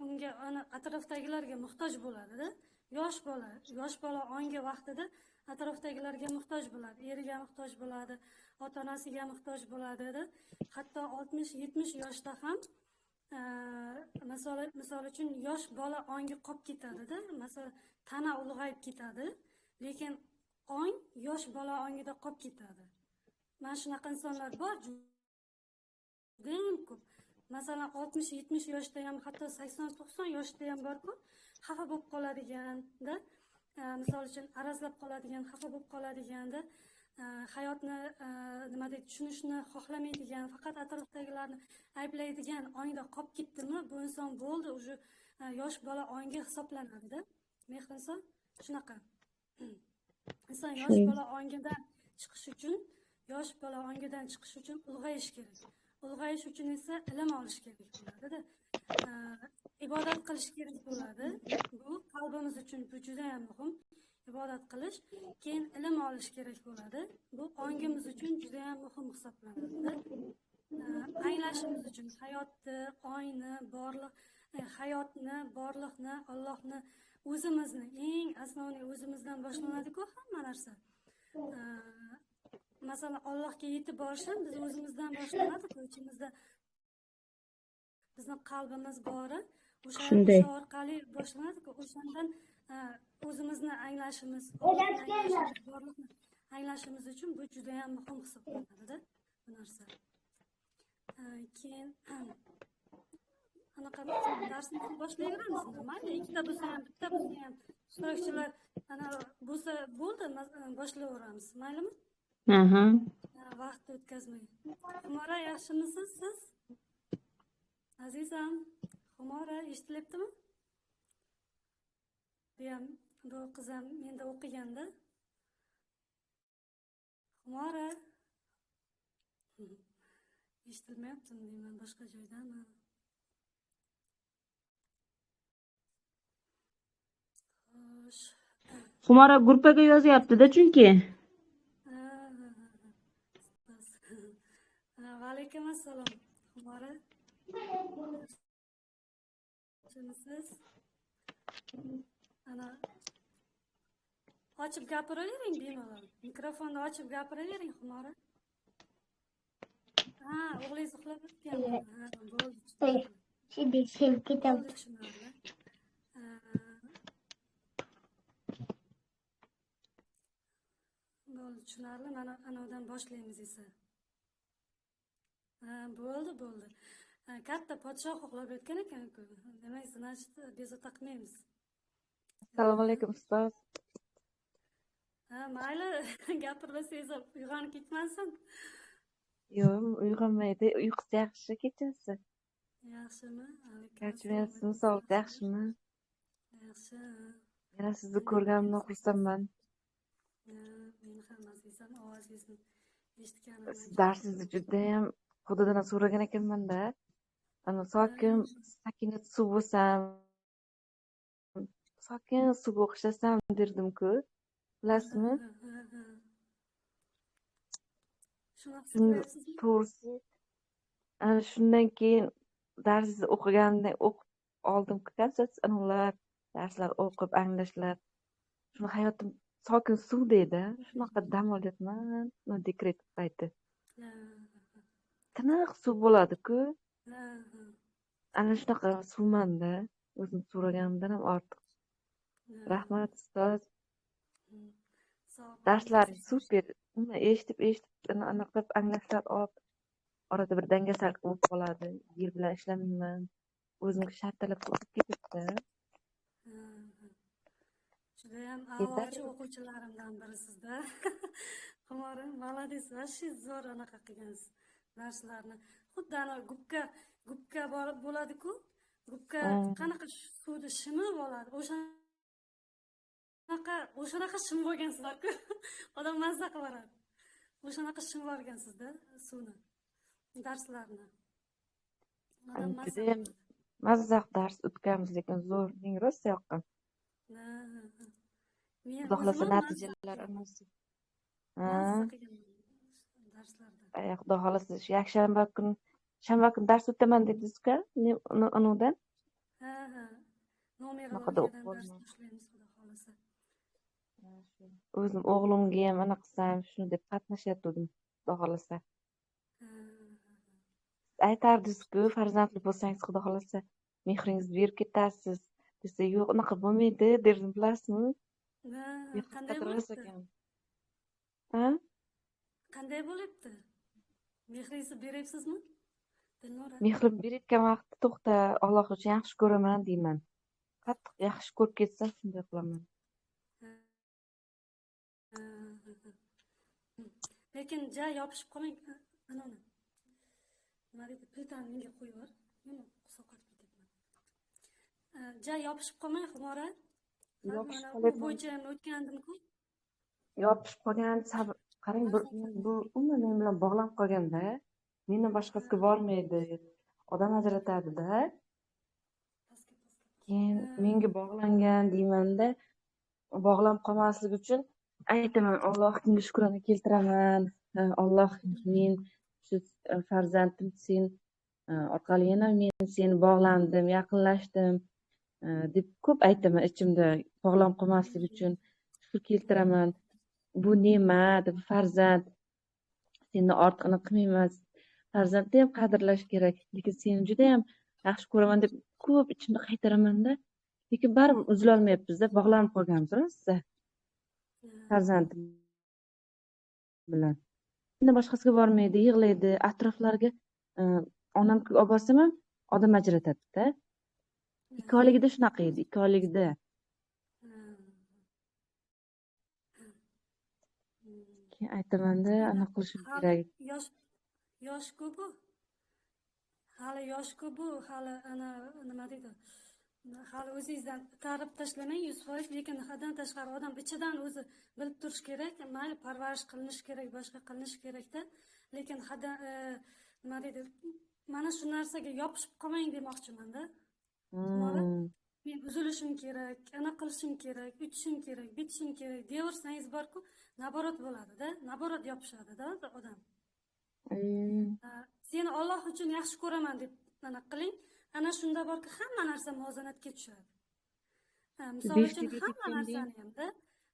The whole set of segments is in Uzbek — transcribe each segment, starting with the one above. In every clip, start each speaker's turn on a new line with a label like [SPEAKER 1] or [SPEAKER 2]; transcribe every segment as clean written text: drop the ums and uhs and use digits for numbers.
[SPEAKER 1] unga atrofdagilarga muhtoj bo'ladi-da. Yosh bola ongi vaqtida atrofdagilarga muhtoj bo'ladi, eriga muhtoj bo'ladi, ota-onasiga muhtoj bo'ladi-da. Hatto 60-70 yoshda ham misol uchun yosh bola ongi qolib ketadi-da. Masalan, tana ulg'ayib ketadi, lekin ong yosh bola ongida qolib ketadi. Mana shunaqa insonlar bor, juda ham ko'p. Masalan, 60-70 yoshda ham, hatto 80-90 yoshda ham bor-ku, xafa bo'lib qoladigan-da. Misol uchun arazlab qoladigan, xafa bo'lib qoladigan-da. Hayotni nima deydi, tushunishni xohlamaydigan, faqat atrofdagilarni ayblaydigan ongda qolib ketdimi, bu inson bo'ldi, уже yosh bola ongi hisoblanadi-da. Mehrinson shunaqa. Inson yosh bola ongidan chiqish uchun ulg'ayish kerak. Ulg'ayish uchun esa ilm olish kerak bo'ladi-da. Ibodat qilish kerak bo'ladi. Bu qalbimiz uchun bu juda ham muhim. Ibodat qilish, keyin ilm olish kerak bo'ladi. Bu ongimiz uchun juda ham muhim hisoblanadi. Anglashimiz uchun hayotni, oyni, hayotni, borliqni, Allohni, o'zimizni, eng asosiy o'zimizdan boshlanadi-ku hamma narsa. Masalan, Allohga yetib borish ham biz o'zimizdan boshlanadi-ku, ichimizda bizning qalbimiz bor, o'sha orqali boshlanadi-ku. O'shandan o'zimizni anglashimiz, borliqni anglashimiz uchun bu juda ham muhim hisoblanadi-da bu narsa. Keyin anaqa darsni boshlayveramizmi? Mayli, ikkita bo'lsa ham, bitta bo'lsa ham, ishtirokchilar ana bo'lsa bo'ldi, boshlayveramiz. Maylimi? Vaqt o'tkazmang. Xumora, yaxshimisiz siz? Azizam, Xumora eshitilyaptimi? Bu qizim menda o'qiganda. Xumora. Eshitilmayaptimi deyman, boshqa joydami? Xo'sh.
[SPEAKER 2] Xumora gruppaga yozyapti-da chunki.
[SPEAKER 1] Va alaykum assalom. Xumora. Siz ana ochib gapiravering bemalol. Mikrofonni ochib gapiravering, Xumora. O'g'lingiz uxlab yotganmi? Bo'ldi. Bo'ldi, tushunarli. Mana anodan boshlaymiz esa. Bo'ldi. Katta podshoh uxlab yotgan ekan-ku. Demak, значит, bezovta qilmaymiz.
[SPEAKER 2] Assalomu alaykum ustoz.
[SPEAKER 1] Mayli, gapirmasangiz uyg'onib ketmasin.
[SPEAKER 2] Yo'q, uyg'onmaydi. Uyqusi yaxshi kechasi.
[SPEAKER 1] Yaxshimi?
[SPEAKER 2] Kechirasiz, sog'liq yaxshimi?
[SPEAKER 1] Yaxshi.
[SPEAKER 2] Yana sizni ko'rganimdan xursandman.
[SPEAKER 1] Men ham azizam, ovozingizni eshitganim.
[SPEAKER 2] Darsingizni juda ham xudodan so'ragan ekanman-da. Ana sakinat suv bo'lsam, sokin suvga o'xshasam derdim-ku. Bilasizmi? To'g'risi, ana shundan keyin darsingizni o'qiganimdan o'qib oldim-ku, konsultatsiyalar, darslar o'qib, anglashlar. Shuni hayotim sokin suv deydi. Shunaqa dam olyapman, dekret payti. Tiniq suv bo'ladi-ku. Ana shunaqa suvmanda, o'zim so'raganimdan ham ortiq. Rahmat ustoz. Darslaringiz super. Uni eshitib anaqa qilib anglashlar olib, orada bir dangasalik bo'lib qoladi. Yer bilan ishlamayman. O'zimga shartalab o'qib ketibdi.
[SPEAKER 1] Judayam a'lochi o'quvchilarimdan birisizda. Xumora, молодец, вообще zo'r anaqa qilgansiz darslarni. Xuddi ana gubka bo'ladi-ku. Gubka qanaqa suvni shimib oladi. O'shanaqa shimib olgansizlar-ku. Odam mazza qilaradi. O'shanaqa shimib olgansizda suvni, darslarni. Odam
[SPEAKER 2] mazza dars o'tganmiz, lekin zo'r, menga rosa yoqqan. Xudo xohlasa natijalar anasi. Xudo xohlasa shanba kuni dars o'taman dedingiz-ku, unudan.
[SPEAKER 1] Ha, ha.
[SPEAKER 2] Bunaqada
[SPEAKER 1] Nomerlarga
[SPEAKER 2] o'qib
[SPEAKER 1] dars
[SPEAKER 2] bo'lmaydi.
[SPEAKER 1] boshlaymiz, xudo xohlasa.
[SPEAKER 2] O'zim o'g'limga ham anaqa qilsam, shuni deb qatnashyotgandim, xudo xohlasa.
[SPEAKER 1] Ha,
[SPEAKER 2] Aytardingiz-ku, farzandli bo'lsangiz, xudo xohlasa, mehringizni berib ketasiz desa, yo'q, unaqa bo'lmaydi derdim, bilasizmi?
[SPEAKER 1] ha,
[SPEAKER 2] Mehr
[SPEAKER 1] qanday
[SPEAKER 2] qattiqroq
[SPEAKER 1] bo'libdi?
[SPEAKER 2] ekan. Ha?
[SPEAKER 1] Qanday bo'libdi? Mehringizni beryapsizmi? Dilnora.
[SPEAKER 2] Mehrim berayotgan vaqtda to'xta, Alloh uchun yaxshi ko'raman deyman. Qattiq yaxshi ko'rib ketsam, shunday qilaman.
[SPEAKER 1] Ha, ha, ha. Lekin ja yopishib qolmang. Anani. Nima deydi? Plitani menga qo'yib yubor. Men sovqotib ketyapman. Ja yopishib qolmang, Xumora.
[SPEAKER 2] Yopishib
[SPEAKER 1] Mana u
[SPEAKER 2] qolyapman.
[SPEAKER 1] bo'yicha ham o'tgandim-ku.
[SPEAKER 2] Yopishib qolgan, sabr. Qarang, bir bu umuman men bilan bog'lanib qolganda, mendan boshqasiga bormaydi. Odam ajratadi-da. Keyin menga bog'langan deymanda, bog'lanib qolmaslik uchun aytaman, Allohga shukrona keltiraman. Alloh men shu farzandim sen orqali yana men seni bog'landim, yaqinlashdim deb ko'p aytaman ichimda, bog'lanib qolmaslik uchun shukr keltiraman. Bu ne'mat, bu farzand. Seni ortiqini qilmayman. Farzandni ham qadrlash kerak, lekin seni juda ham yaxshi ko'raman deb ko'p ichimda qaytaramanda, lekin baribir uzilolmayapmiz-da, bog'lanib qolganmiz rosa farzandim bilan. Mendan boshqasiga bormaydi, yig'laydi, atroflarga onamnikiga olib borsam ham odam ajratadi-da. Ikkovligida shunaqa edi, ikkovligida. Keyin aytamanda, anaqa qilishim kerak.
[SPEAKER 1] Yosh-ku bu. Hali yosh-ku bu, hali nima deydi? Hali o'zingizdan tarib tashlamang 100%, lekin haddan tashqari odam ichidan o'zi bilib turish kerak, mayli parvarish qilinishi kerak, boshqa qilinishi kerakda, lekin nima deydi? Mana shu narsaga yopishib qolmang demoqchiman-da. Men uzilishim kerak, ana qilishim kerak, uchishim kerak, bitishim kerak deyaversangiz borku, naborot bo'ladi-da, naborot yopishadi-da odam. Seni Alloh uchun yaxshi ko'raman deb anaqa qiling. Ana shunda borki, hamma narsa muvozanatga tushadi. Misol uchun hamma narsani ham-da,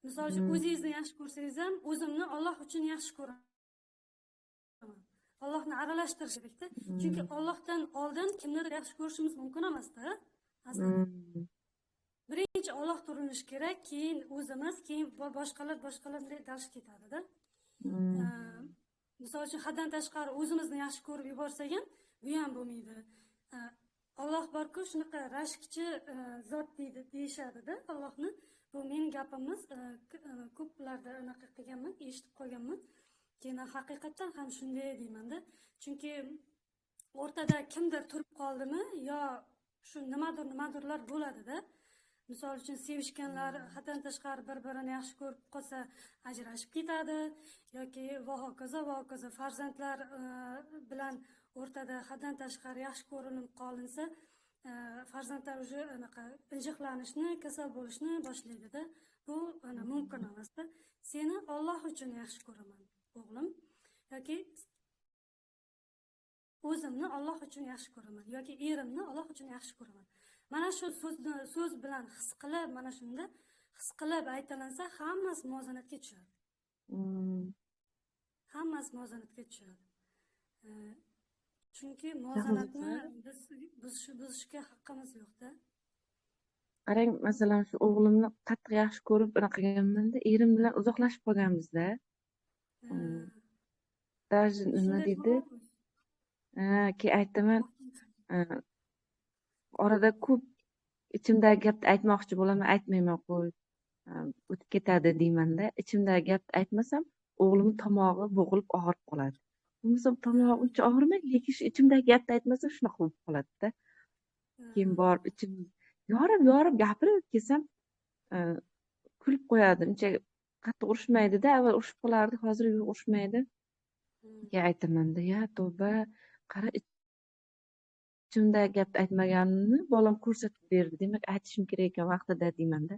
[SPEAKER 1] misol uchun o'zingizni yaxshi ko'rsangiz ham, o'zimni Alloh uchun yaxshi ko'raman. Allohni aralashtirish kerakda. Chunki Allohdan oldin kimnidir yaxshi ko'rishimiz mumkin emas-da. Aslida. Birinchi Alloh turinishi kerak, keyin o'zimiz, keyin boshqalar bunday dalsh ketadi-da. Misol uchun haddan tashqari o'zimizni yaxshi ko'rib yuborsak ham, bu ham bo'lmaydi. Alloh borku, shunaqa rashkchi zot deyishadi-da Allohni. Bu mening gapimiz, ko'plarda anaqa qilganman, eshitib qolganman. Keyin haqiqatan ham shunday deyman-da. Chunki o'rtada kimdir turib qoldimi, yo shu nimadirlar bo'ladi-da. Misol uchun sevishganlar haddan tashqari bir-birini yaxshi ko'rib qolsa ajrashib ketadi yoki va hokazo farzandlar bilan o'rtada haddan tashqari yaxshi ko'rinib qolinsa, farzandlar уже anaqa injiqlanishni, kasal bo'lishni boshlaydi-da. Bu mumkin emas-da. Seni Alloh uchun yaxshi ko'raman, o'g'lim, yoki o'zimni Alloh uchun yaxshi ko'raman yoki erimni Alloh uchun yaxshi ko'raman. Mana shu so'z bilan his qilib, mana shunda his qilib aytilinsa, hammasi muvozanatga tushadi. Hammasi muvozanatga tushadi. Chunki muvozanatni buzishga haqqimiz yo'q-da.
[SPEAKER 2] Qarang, masalan, shu o'g'limni qattiq yaxshi ko'rib unaqa qilganmanda, erim bilan uzoqlashib qolganmiz-da. Даже nima deydi? Keyin aytaman, orada ko'p ichimdagi gapni aytmoqchi bo'laman, aytmayman, qo'y, o'tib ketadi deymanda. Ichimdagi gapni aytmasam, o'g'lim tomog'i bo'g'ilib og'rib qoladi. Bo'lmasa tomog'i uncha og'rimaydi, lekin shu ichimdagi gapni aytmasam shunaqa bo'lib qoladi-da. Keyin borib ichim yorib gapirib kelsam, kulib qo'yadi. Uncha qattiq urishmaydi-da, avval urishib qolardi, hozir yo'q, urishmaydi. Keyin aytaman-da, ya tavba, qara, ichimdagi gapni aytmaganimni bolam ko'rsatib berdi. Demak, aytishim kerak ekan vaqtida deymanda.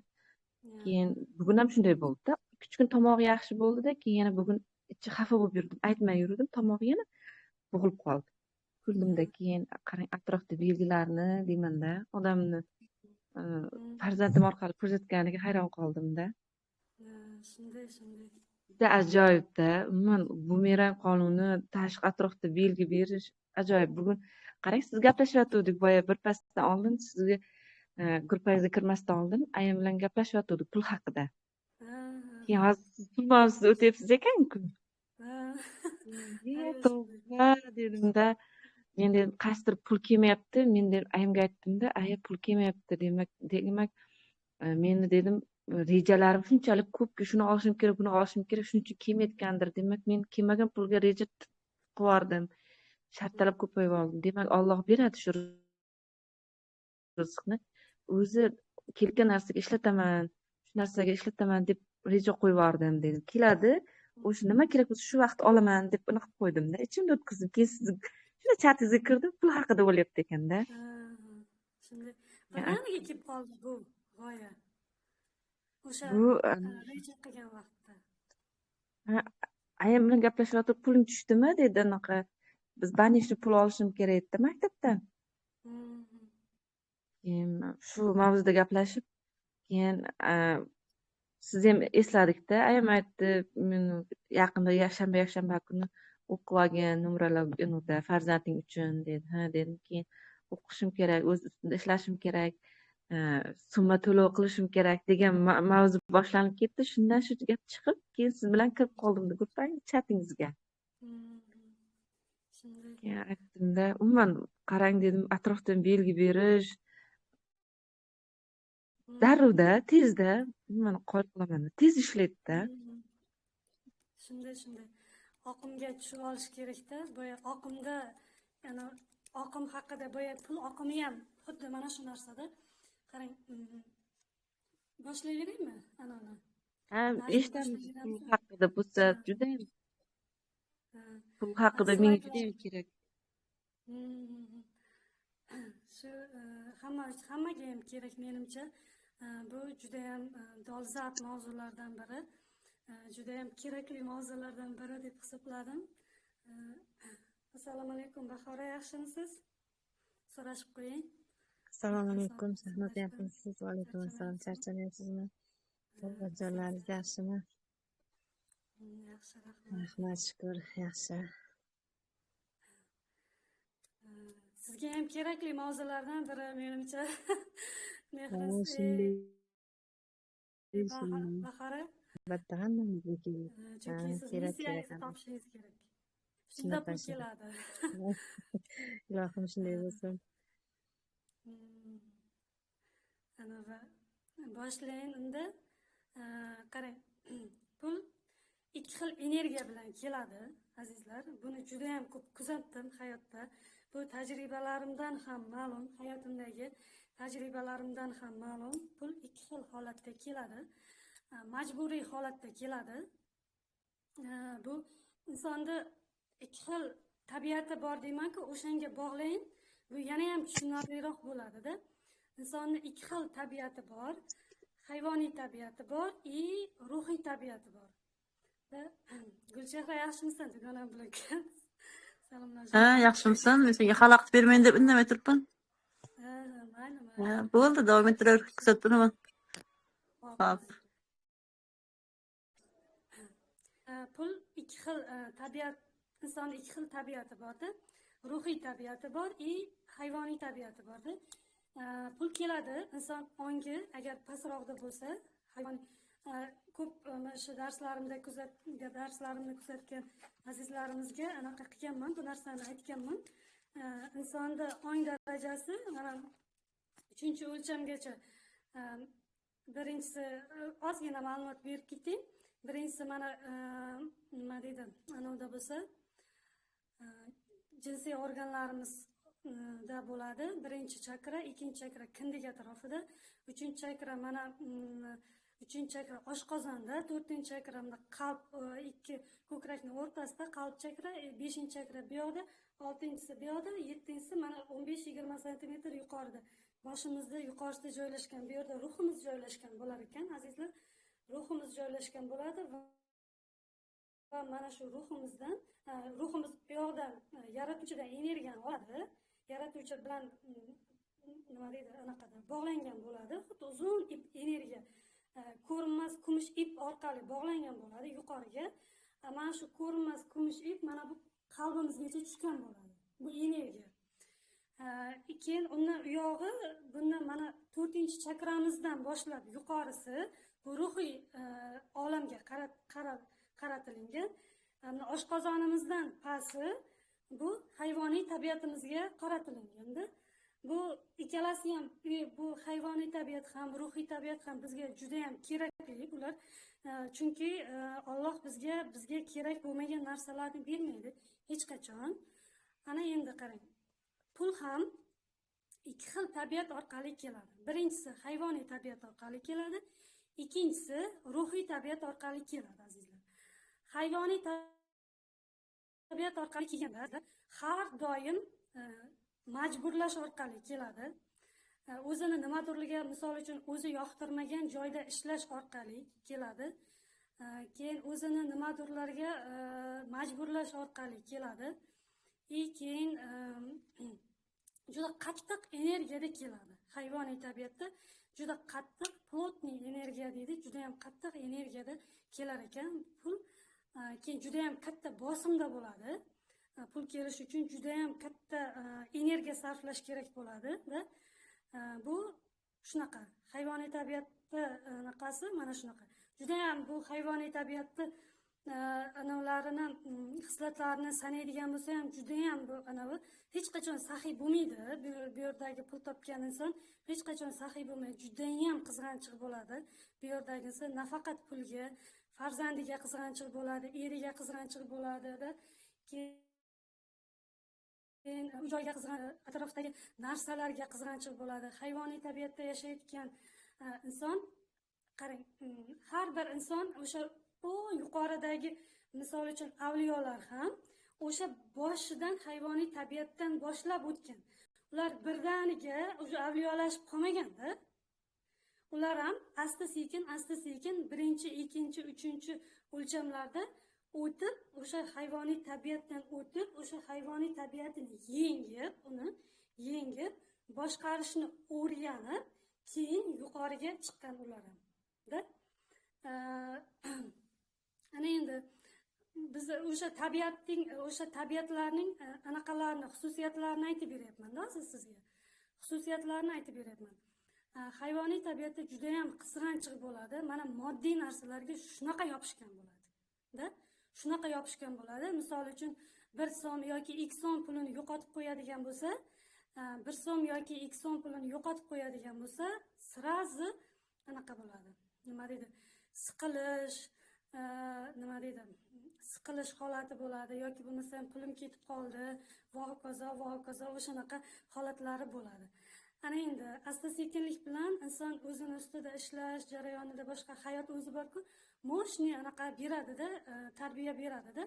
[SPEAKER 2] Keyin bugun ham shunday bo'ldi-da. 2 kun tomog'i yaxshi bo'ldi-da, keyin yana bugun ichi xafa bo'lib yurdim, aytmay yurdim, tomog'i yana bo'g'ilib qoldi. kuldimda keyin qarang atrofda belgilarni deymanda odamni farzandim orqali ko'rsatganiga hayron qoldimda.
[SPEAKER 1] Shunday.
[SPEAKER 2] Juda ajoyibda. Umuman bumerang qonuni tashqi atrofda belgi berish ajoyib. Bugun qarang siz gaplashyotgandik boya birpasdan oldin sizga grupangizga kirmasdan oldin ayam bilan gaplashyotgandik pul haqida. Keyin hozir siz pul mavzusida o'tyapsiz ekan-ku. To'g'ri dedimda. Men dedim qaysidir pul kelmayapti. Men dedim ayamga aytdimda, aya pul kelmayapti demak meni dedim rejalarim shunchalik ko'pki shuni olishim kerak, buni olishim kerak, shuning uchun kelmayotgandir. Demak men kelmagan pulga reja qilib sharttalab ko'payib oldim. Demak Alloh beradi shu rizqni. O'zi kelgan narsaga ishlataman, shu narsaga ishlataman deb reja qo'yib yubordim dedim. Keladi, o'sha nima kerak bo'lsa shu vaqt olaman deb uni qilib qo'ydimda. Ichimda o'tkazdim. Keyin siz shuna chatingizga kirdim, pul haqida bo'lyapti ekanda.
[SPEAKER 1] Shunday. Birdaniga kelib qoldi bu g'oya. O'sha
[SPEAKER 2] Bu
[SPEAKER 1] reja qilgan vaqtda.
[SPEAKER 2] ayam bilan gaplashayotib puling tushdimi dedi anaqa. Biz banishni pul olishim kerak edi maktabdan. Keyin shu mavzuda gaplashib, keyin siz ham esladikda. Ayam aytdi, men yaqinda yakshanba kuni o'qib olgan numeralar farzanding uchun dedi. Ha dedim, keyin o'qishim kerak, o'z ustimda ishlashim kerak, summa to'lov qilishim kerak degan mavzu boshlanib ketdi. Shundan shu gap chiqib, keyin siz bilan kirib qoldim gruppangiz chatingizga. Keyin aytdimda, umuman qarang dedim, atrofdan belgi berish darruvda, tezda, umuman qoyil qolaman. Tez ishlaydi-da.
[SPEAKER 1] Shunday. Oqimga tushib olish kerakda. Boya oqimda, ya'ni oqim haqida boya pul oqimi ham xuddi mana shu narsada. Qarang, boshlayveraymi anani?
[SPEAKER 2] Ha, eshitamiz. Pul haqida bo'lsa juda ham pul haqida menga juda ham kerak.
[SPEAKER 1] Shu hammaga ham kerak menimcha. Bu juda ham dolzarb mavzulardan biri. Juda ham kerakli mavzulardan biri deb hisobladim. Assalomu alaykum Bahora, yaxshimisiz? So'rashib qo'ying.
[SPEAKER 3] Assalomu alaykum, Shahnaz yaxshimisiz? Va alaykum assalom. Charchamayapsizmi? Tadbirkorlaringiz yaxshimi?
[SPEAKER 1] Yaxshi, rahmat.
[SPEAKER 3] Rahmat, shukr, yaxshi.
[SPEAKER 1] Sizga ham kerakli mavzulardan biri menimcha. Bahora.
[SPEAKER 3] Albatta hammamizga kerak.
[SPEAKER 1] Chunki siz missiyangizni topishingiz kerak. Shunda pul keladi.
[SPEAKER 3] Ilohim shunday bo'lsin.
[SPEAKER 1] Boshlang unda. Qarang, pul ikki xil energiya bilan keladi, azizlar. Buni juda ham ko'p kuzatdim hayotda. Bu tajribalarimdan ham ma'lum, hayotimdagi tajribalarimdan ham ma'lum. Pul ikki xil holatda keladi. Majburiy holatda keladi. Bu insonda ikki xil tabiati bor deyman-ku, o'shanga bog'lang. Bu yana ham tushunarliroq bo'ladi-da. Insonning ikki xil tabiati bor. Hayvoniy tabiati bor, ruhiy tabiati bor. Gulchehra, yaxshimisan? Dugonam bilan salomlashib.
[SPEAKER 4] Ha, yaxshimisan? Men senga xalaqit bermayin deb indamay turibman.
[SPEAKER 1] Mayli.
[SPEAKER 4] Bo'ldi, davom ettiraver, kuzatib turaman. Xo'p.
[SPEAKER 1] Pul ikki xil tabiat, insonning ikki xil tabiati borda. Ruhiy tabiati bor, hayvoniy tabiati borda. Pul keladi, inson ongi agar pastroqda bo'lsa, hayvoniy ko'p shu darslarimni kuzatgan azizlarimizga anaqa qilganman, bu narsani aytganman. Insonda ong darajasi mana 3-o'lchamgacha. Birinchisi ozgina ma'lumot berib ketayim. Birinchisi mana nima deydi? Anavda bo'lsa, jinsiy organlarimiz da bo'ladi. Birinchi chakra, ikkinchi chakra kindik atrofida, uchinchi chakra mana uchinchi chakra oshqozonda, to'rtinchi chakra qalb, ikki ko'krakning o'rtasida qalb chakra, beshinchi chakra bu yoqda, oltinchisi bu yoqda, yettinchisi mana 15-20 santimetr yuqorida. Boshimizda yuqorisida joylashgan, bu yerda ruhimiz joylashgan bo'lar ekan, azizlar. Ruhimiz joylashgan bo'ladi va va mana shu ruhimizdan, ruhimiz u yoqdan yaratuvchidan energiyani oladi, yaratuvchi bilan nima deydi, anaqada bog'langan bo'ladi, xuddi uzun ip energiya ko'rinmas kumush ip orqali bog'langan bo'ladi yuqoriga. Mana shu ko'rinmas kumush ip mana bu qalbimizgacha tushgan bo'ladi, bu energiya. Keyin undan u yog'i, bundan mana 4-chakramizdan boshlab yuqorisi bu ruhiy olamga qaratilingan. Oshqozonimizdan pasti bu hayvoniy tabiatimizga qaratilingan-da. Bu ikkalasi ham, bu hayvoniy tabiat ham, ruhiy tabiat ham bizga juda ham kerakli bular. Chunki Alloh bizga kerak bo'lmagan narsalarni bermaydi hech qachon. Ana endi qarang. Pul ham ikki xil tabiat orqali keladi. Birinchisi hayvoniy tabiat orqali keladi, ikkinchisi ruhiy tabiat orqali keladi, azizlar. Hayvoniy tabiat orqali kelganda har doim majburlash orqali keladi. O'zini nimadirligiga, misol uchun o'zi yoqtirmagan joyda ishlash orqali keladi. Keyin o'zini nimadirlarga majburlash orqali keladi. Keyin juda qattiq energiyada keladi. Hayvoniy tabiatda juda qattiq plotniy energiya deydi, juda ham qattiq energiyada kelar ekan pul. Keyin juda ham katta bosimda bo'ladi. Pul kelish uchun juda ham katta energiya sarflash kerak bo'ladi va bu shunaqa. Hayvoniy tabiatda anaqasi mana shunaqa. Juda ham bu hayvoniy tabiatda anavlarini, xislatlarini sanaydigan bo'lsa ham juda ham bu anavi hech qachon saxiy bo'lmaydi. Bu yerdagi pul topgan inson hech qachon saxiy bo'lmaydi. Juda ham qizg'anchiq bo'ladi. Bu yerdagi inson nafaqat pulga, farzandiga qizg'anchiq bo'ladi, eriga qizg'anchiq bo'ladi-da. Keyin u joyga atrofdagi narsalarga qizg'anchiq bo'ladi. Hayvoniy tabiatda yashayotgan inson, qarang, har bir inson o'sha yuqoridagi misol uchun avliyolar ham o'sha boshidan hayvoniy tabiatdan boshlab o'tgan. Ular birdaniga o'sha avliyolashib qolmaganda, ular ham asta-sekin birinchi, ikkinchi, uchinchi o'lchamlarda o'tib, o'sha hayvoniy tabiatdan o'tib, o'sha hayvoniy tabiatini yengib, boshqarishni o'rganib, keyin yuqoriga chiqqan ular ham. Ana endi biz o'sha tabiatlarning anaqalarini, xususiyatlarini aytib beryapman-da sizga. Xususiyatlarini aytib beryapman. Hayvoniy tabiatda juda ham qizg'anchiq bo'ladi. Mana moddiy narsalarga shunaqa yopishgan bo'ladi-da. Shunaqa yopishgan bo'ladi. Misol uchun 1 so'm yoki 2 so'm pulini yo'qotib qo'yadigan bo'lsa, 1 so'm yoki 2 so'm pulini yo'qotib qo'yadigan bo'lsa, sirazi anaqa bo'ladi. Nima deydi? Siqilish holati bo'ladi yoki bo'lmasam pulim ketib qoldi, va hokazo o'shanaqa holatlari bo'ladi. Ana endi asta-sekinlik bilan inson o'zini ustida ishlash jarayonida boshqa hayot o'zi bor-ku, moshni anaqa beradi-da, tarbiya beradi-da.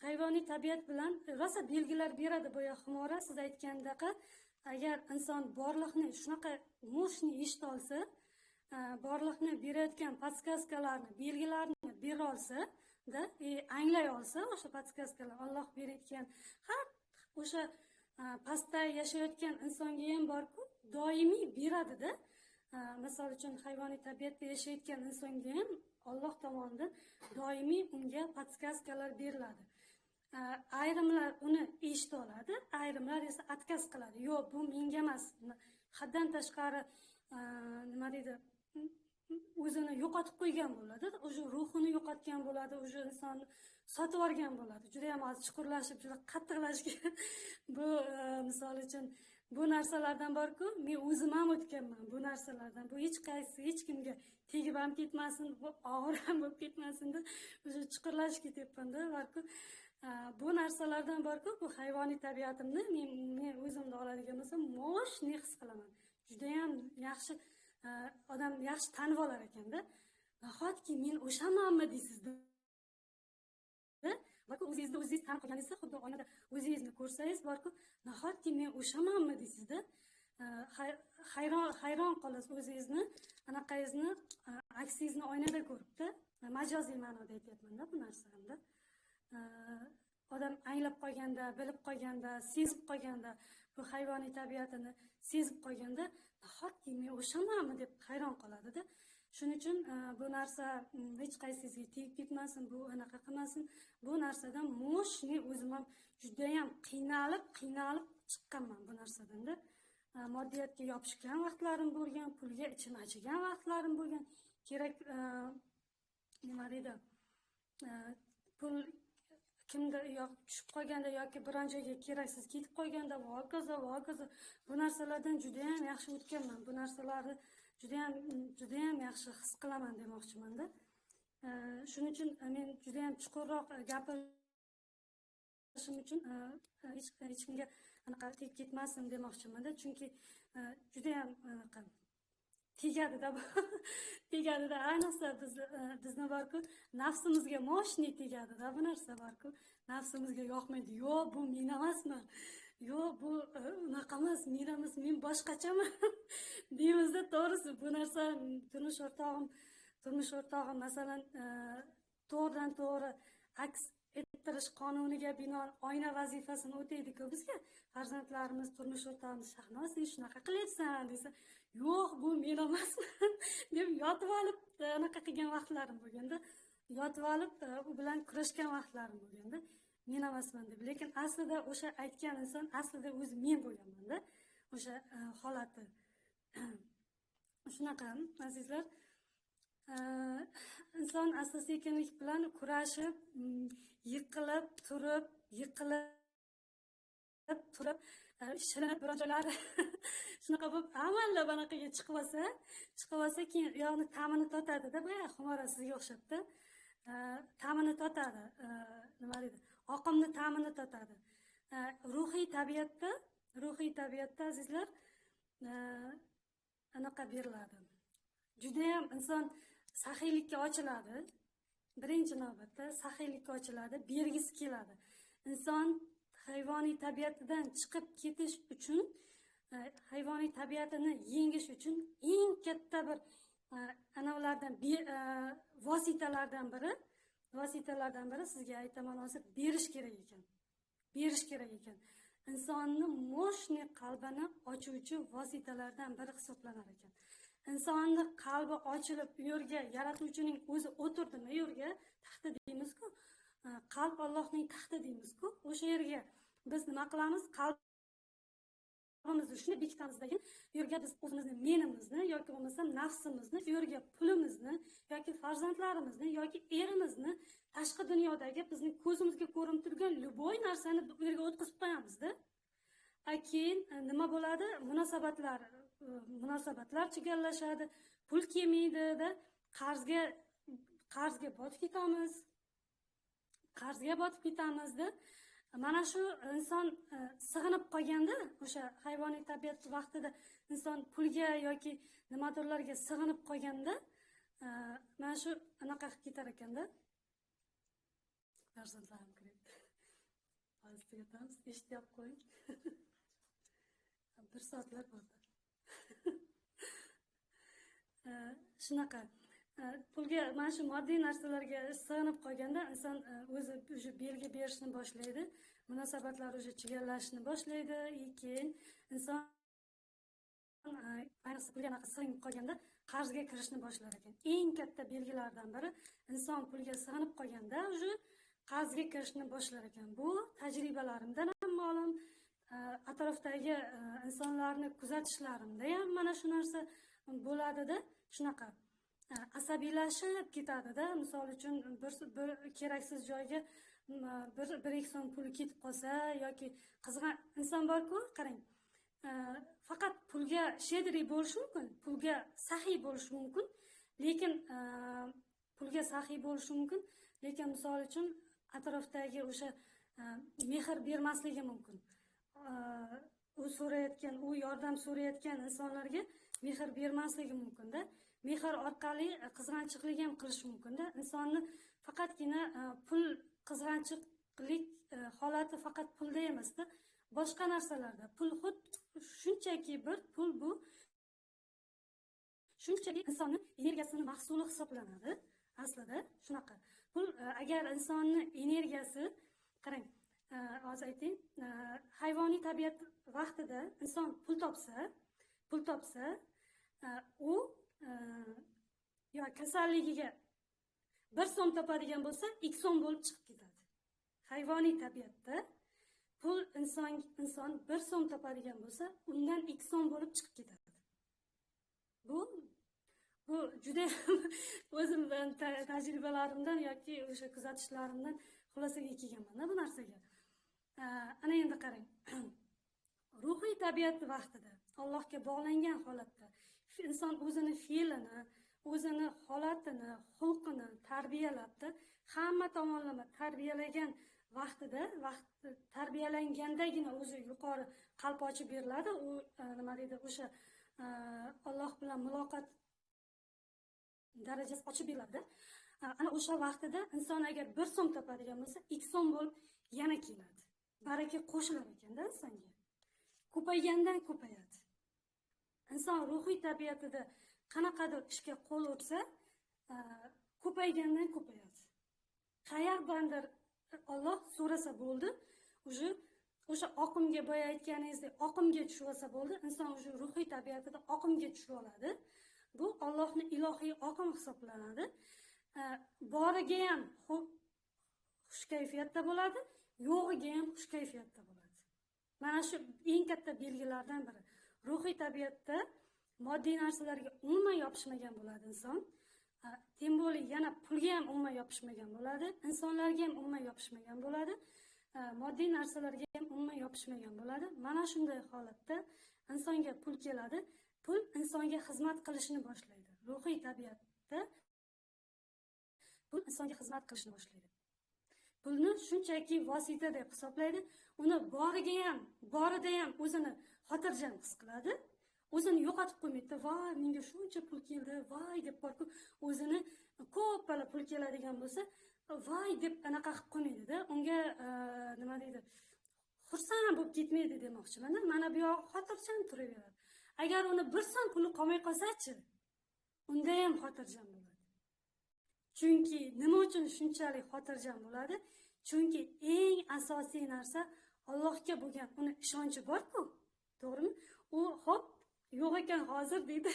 [SPEAKER 1] Hayvoniy tabiat bilan rosa belgilar beradi boya Xumora siz aytgandaqa, agar inson borliqni shunaqa moshni eshita olsa, borliqni berayotgan podskaskalarni, belgilarni bera olsa-da, anglay olsa, o'sha podskaskalar Alloh berayotgan har o'sha pastda yashayotgan insonga ham bor-ku, doimiy beradi-da. Misol uchun hayvoniy tabiatda yashayotgan insonga ham Alloh tomonidan doimiy unga podskaskalar beriladi. Ayrimlar uni eshita oladi, ayrimlar esa отказ qiladi. Yo'q, bu menga emas. Haddan tashqari nima deydi? O'zini yo'qotib qo'ygan bo'ladi, o'sha ruhini yo'qotgan bo'ladi, o'sha insonni sotib olgan bo'ladi. Juda ham hozir chuqurlashib, juda qattiqlashgan. Bu misol uchun bu narsalardan bor-ku, men o'zim ham o'tganman bu narsalardan. Bu hech kimga tegib ham ketmasin, bu og'ir ham bo'lib ketmasin deb o'sha chuqurlashib ketyapman-da, bor-ku. Bu narsalardan bor-ku, bu hayvoniy tabiatimni men o'zimda oladigan bo'lsam, moshni his qilaman. Juda ham yaxshi odam yaxshi tanib olar ekanda. Nahotki men o'shamanmi deysiz-da. Balki o'zingiz tanib qolganingizda, xuddi oynada o'zingizni ko'rsangiz borku, nahotki men o'shamanmi deysiz-da. Hayron qolasiz o'zingizni, anaqangizni, aksingizni oynada ko'ribda. Majoziy ma'noda aytyapman-da bu narsani. odam anglab qolganda, bilib qolganda, sezib qolganda, bu hayvoniy tabiatini sezib qolganda, nahotki men o'shamanmi deb hayron qoladida. Shuning uchun bu narsa hech qaysingizga tegib ketmasin, bu anaqa qilmasin. Bu narsadan moshni o'zim ham judayam qiynalib chiqqanman bu narsadan-da. Moddiyatga yopishgan vaqtlarim bo'lgan, pulga ichim achigan vaqtlarim bo'lgan. Kerak nima deydi? Pul kimdir tushib qolganda yoki biron joyga keraksiz ketib qolganda, hokazo bu narsalardan juda ham yaxshi o'tganman. Bu narsalarni juda ham yaxshi his qilaman demoqchiman-da. Shuning uchun men juda ham chuqurroq gapirishim uchun hech kimga anaqa tegib ketmasin demoqchiman-da. Chunki juda ham anaqa tegadi-da. Tegadi-da. Ayniqsa bizni borku, nafsimizga moshni tegadi-da. Bu narsa borku, nafsimizga yoqmaydi. Yo'q, bu men emasman. Yo'q, bu unaqa emas, men emas, men boshqachaman deymizda. To'g'risi, bu narsa turmush o'rtog'im masalan to'g'ridan to'g'ri aks ettirish qonuniga binoan oyna vazifasini o'taydi-ku bizga. Farzandlarimiz, turmush o'rtog'imiz Shahnoz, sen shunaqa qilyapsan desa, yo'q, bu men emasman deb yotib olib anaqa qilgan vaqtlarim bo'lganda, yotib olib u bilan kurashgan vaqtlarim bo'lganda, men emasman deb. Lekin aslida o'sha aytgan inson aslida o'zi men bo'lganman-da. O'sha holati shunaqa, azizlar. Inson asta-sekinlik bilan kurashib, yiqilib turib, shirin bironchalari shunaqa bo'lib amallab anaqaga chiqib olsa, keyin yo'qni ta'mini totadi-da, boya xumora sizga o'xshabda. Ta'mini totadi, nima deydi? Oqimni ta'mini totadi. Ruhiy tabiatda azizlar anaqa beriladi. Juda ham inson saxiylikka ochiladi. Birinchi navbatda saxiylikka ochiladi, bergisi keladi. Inson hayvoniy tabiatidan chiqib ketish uchun, hayvoniy tabiatini yengish uchun eng katta bir anavilardan vositalardan biri sizga aytaman hozir berish kerak ekan. Insonni moshni qalbini ochuvchi vositalardan biri hisoblanar ekan. Insonni qalbi ochilib, u yerga yaratuvchining o'zi o'tirdimi, u yerga taxta deymiz-ku. Qalb Allohning taxti deymiz-ku. O'sha yerga biz nima qilamiz? Qalbimizni shuni bekitamizdan, u yerga biz o'zimizni, menimizni yoki bo'lmasa nafsimizni, u yerga pulimizni yoki farzandlarimizni yoki erimizni, tashqi dunyodagi bizning ko'zimizga ko'rinib turgan любой narsani bu yerga o'tkazib qo'yamiz-da. Keyin nima bo'ladi? Munosabatlar chigallashadi, pul kelmaydi-da, qarzga botib ketamiz-da. Mana shu inson sig'inib qolganda, o'sha hayvoniy tabiat vaqtida inson pulga yoki nimadirlarga sig'inib qolganda, mana shu anaqa qilib ketar ekanda. Farzandlarim kiryapti. Hozir tugatamiz, eshitib qo'ying. 1 soatlar bo'ldi. Shunaqa pulga, mana shu moddiy narsalarga sig'inib qolganda inson o'zi o'sha belgi berishni boshlaydi, munosabatlar o'sha chigallashni boshlaydi, keyin inson ayniqsa pulga sig'inib qolganda qarzga kirishni boshlar ekan. Eng katta belgilardan biri inson pulga sig'inib qolganda o'sha qarzga kirishni boshlar ekan. Bu tajribalarimdan ham ma'lum, atrofdagi insonlarni kuzatishlarimda ham mana shu narsa bo'ladi-da, shunaqa. Asabiylashib ketadi-da. Misol uchun bir keraksiz joyga 1-2 so'm pul ketib qolsa yoki qizg'an inson borku, qarang. Faqat pulga shedriy bo'lish mumkin, pulga saxiy bo'lish mumkin, lekin misol uchun atrofdagi o'sha mehr bermasligi mumkin. U yordam so'rayotgan insonlarga mehr bermasligi mumkin-da. Mehr orqali qizg'anchiqlik ham qilish mumkin-da. Insonni faqatgina pul, qizg'anchiqlik holati faqat pulda emas-da, boshqa narsalarda. Pul shunchaki bu shunchaki insonning energiyasini mahsuli hisoblanadi. Aslida shunaqa. Pul agar insonni energiyasi, qarang, hozir ayting, hayvoniy tabiat vaqtida inson pul topsa, u yo kasalligiga 1 so'm topadigan bo'lsa, 2 so'm bo'lib chiqib ketadi. Hayvoniy tabiatda pul inson 1 so'm topadigan bo'lsa, undan 2 so'm bo'lib chiqib ketadi. Bu juda o'zim tajribalarimdan yoki o'sha kuzatishlarimdan xulosaga kelganman bu narsaga. Ana endi qarang. Ruhiy tabiat vaqtida, Allohga bog'langan holatda inson o'zini fe'lini, o'zini holatini, xulqini tarbiyalabdi, hamma tomonlama tarbiyalagan vaqtida, tarbiyalangandagina o'zi yuqori qalb ochib beriladi. U nima deydi, o'sha Alloh bilan muloqot darajasi ochib beriladi. Ana o'sha vaqtida inson agar 1 so'm topadigan bo'lsa, 2 so'm bo'lib yana keladi. Baraka qo'shilar ekanda insonga. Ko'paygandan ko'payadi. Inson ruhiy tabiatida qanaqadir ishga qo'l ursa, ko'paygandan ko'payadi. Qayerdandir Alloh so'rasa bo'ldi, o'sha oqimga boya aytganingizdek oqimga tushib olsa bo'ldi, inson o'sha ruhiy tabiatida oqimga tushib oladi. Bu Allohning ilohiy oqim hisoblanadi. Boriga ham xush kayfiyatda bo'ladi, yo'g'iga ham xush kayfiyatda bo'ladi. Mana shu eng katta belgilardan biri. Ruhiy tabiatda moddiy narsalarga umuman yopishmagan bo'ladi inson. Tem bo'lib yana pulga ham umuman yopishmagan bo'ladi, insonlarga ham umuman yopishmagan bo'ladi, moddiy narsalarga ham umuman yopishmagan bo'ladi. Mana shunday holatda insonga pul keladi, pul insonga xizmat qilishni boshlaydi. Ruhiy tabiatda pul insonga xizmat qilishni boshlaydi. Pulni shunchaki vosita deb hisoblaydi, uni borida ham o'zini xotirjam his qiladi. O'zini yo'qotib qo'ymaydi. Voy, menga shuncha pul keldi, voy deb borku, o'zini ko'p pala pul keladigan bo'lsa, voy deb anaqa qilib qo'ymaydi-da. Unga nima deydi? Xursand bo'lib ketmaydi demoqchiman. Mana bu yoq xotirjam turaveradi. Agar uni 1 so'm puli qolmay qolsa-chi, unda ham xotirjam bo'ladi. Chunki nima uchun shunchalik xotirjam bo'ladi? Chunki eng asosiy narsa Allohga bo'lgan uni ishonchi bor-ku. To'g'rimi? U hop yo'q ekan hozir deydi,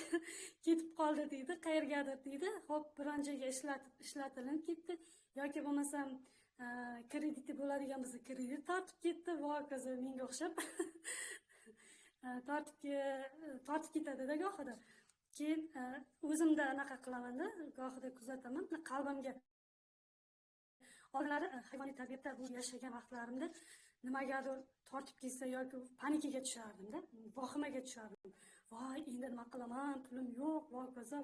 [SPEAKER 1] ketib qoldi deydi, qayergadir deydi, hop biron joyga ishlatilib ketdi yoki bo'lmasam krediti bo'ladigan bo'lsa, kredit tortib ketdi, voy kaza menga o'xshab tortib ketadi-da gohida. Keyin o'zimda anaqa qilaman-da, gohida kuzataman, qalbimga oldinlari hayvoniy tabiatda bu yashagan vaqtlarimda nimagadir tortib ketsa yoki panikaga tushardim-da, vahimaga tushardim. Voy, endi nima qilaman, pulim yo'q, voy kaza.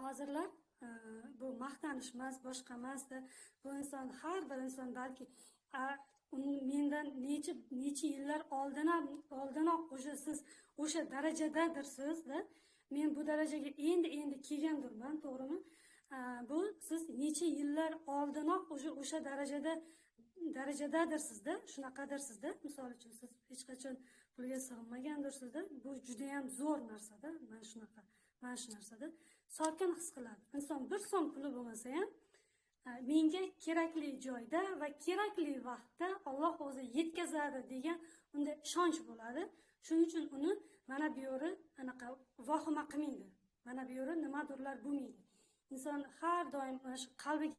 [SPEAKER 1] Hozirlar bu maqtanish emas, boshqa emas-da. Bu inson, har bir inson balki mendan necha yillar oldinoq o'sha siz o'sha darajadadirsiz-da. Men bu darajaga endi kelgandirman, to'g'rimi? Bu siz necha yillar oldinoq o'sha darajadadirsiz-da, shunaqadirsiz-da. Misol uchun siz hech qachon pulga sig'inmagandirsizda. Bu juda ham zo'r narsa-da, mana shu narsada sokin his qiladi. Inson 1 so'm puli bo'lmasa ham menga kerakli joyda va kerakli vaqtda Alloh o'zi yetkazadi degan unda ishonch bo'ladi. Shuning uchun uni mana bu yeri anaqa vahima qilmaydi. Mana bu yeri nimadirlar bo'lmaydi. Inson har doim mana shu qalbiga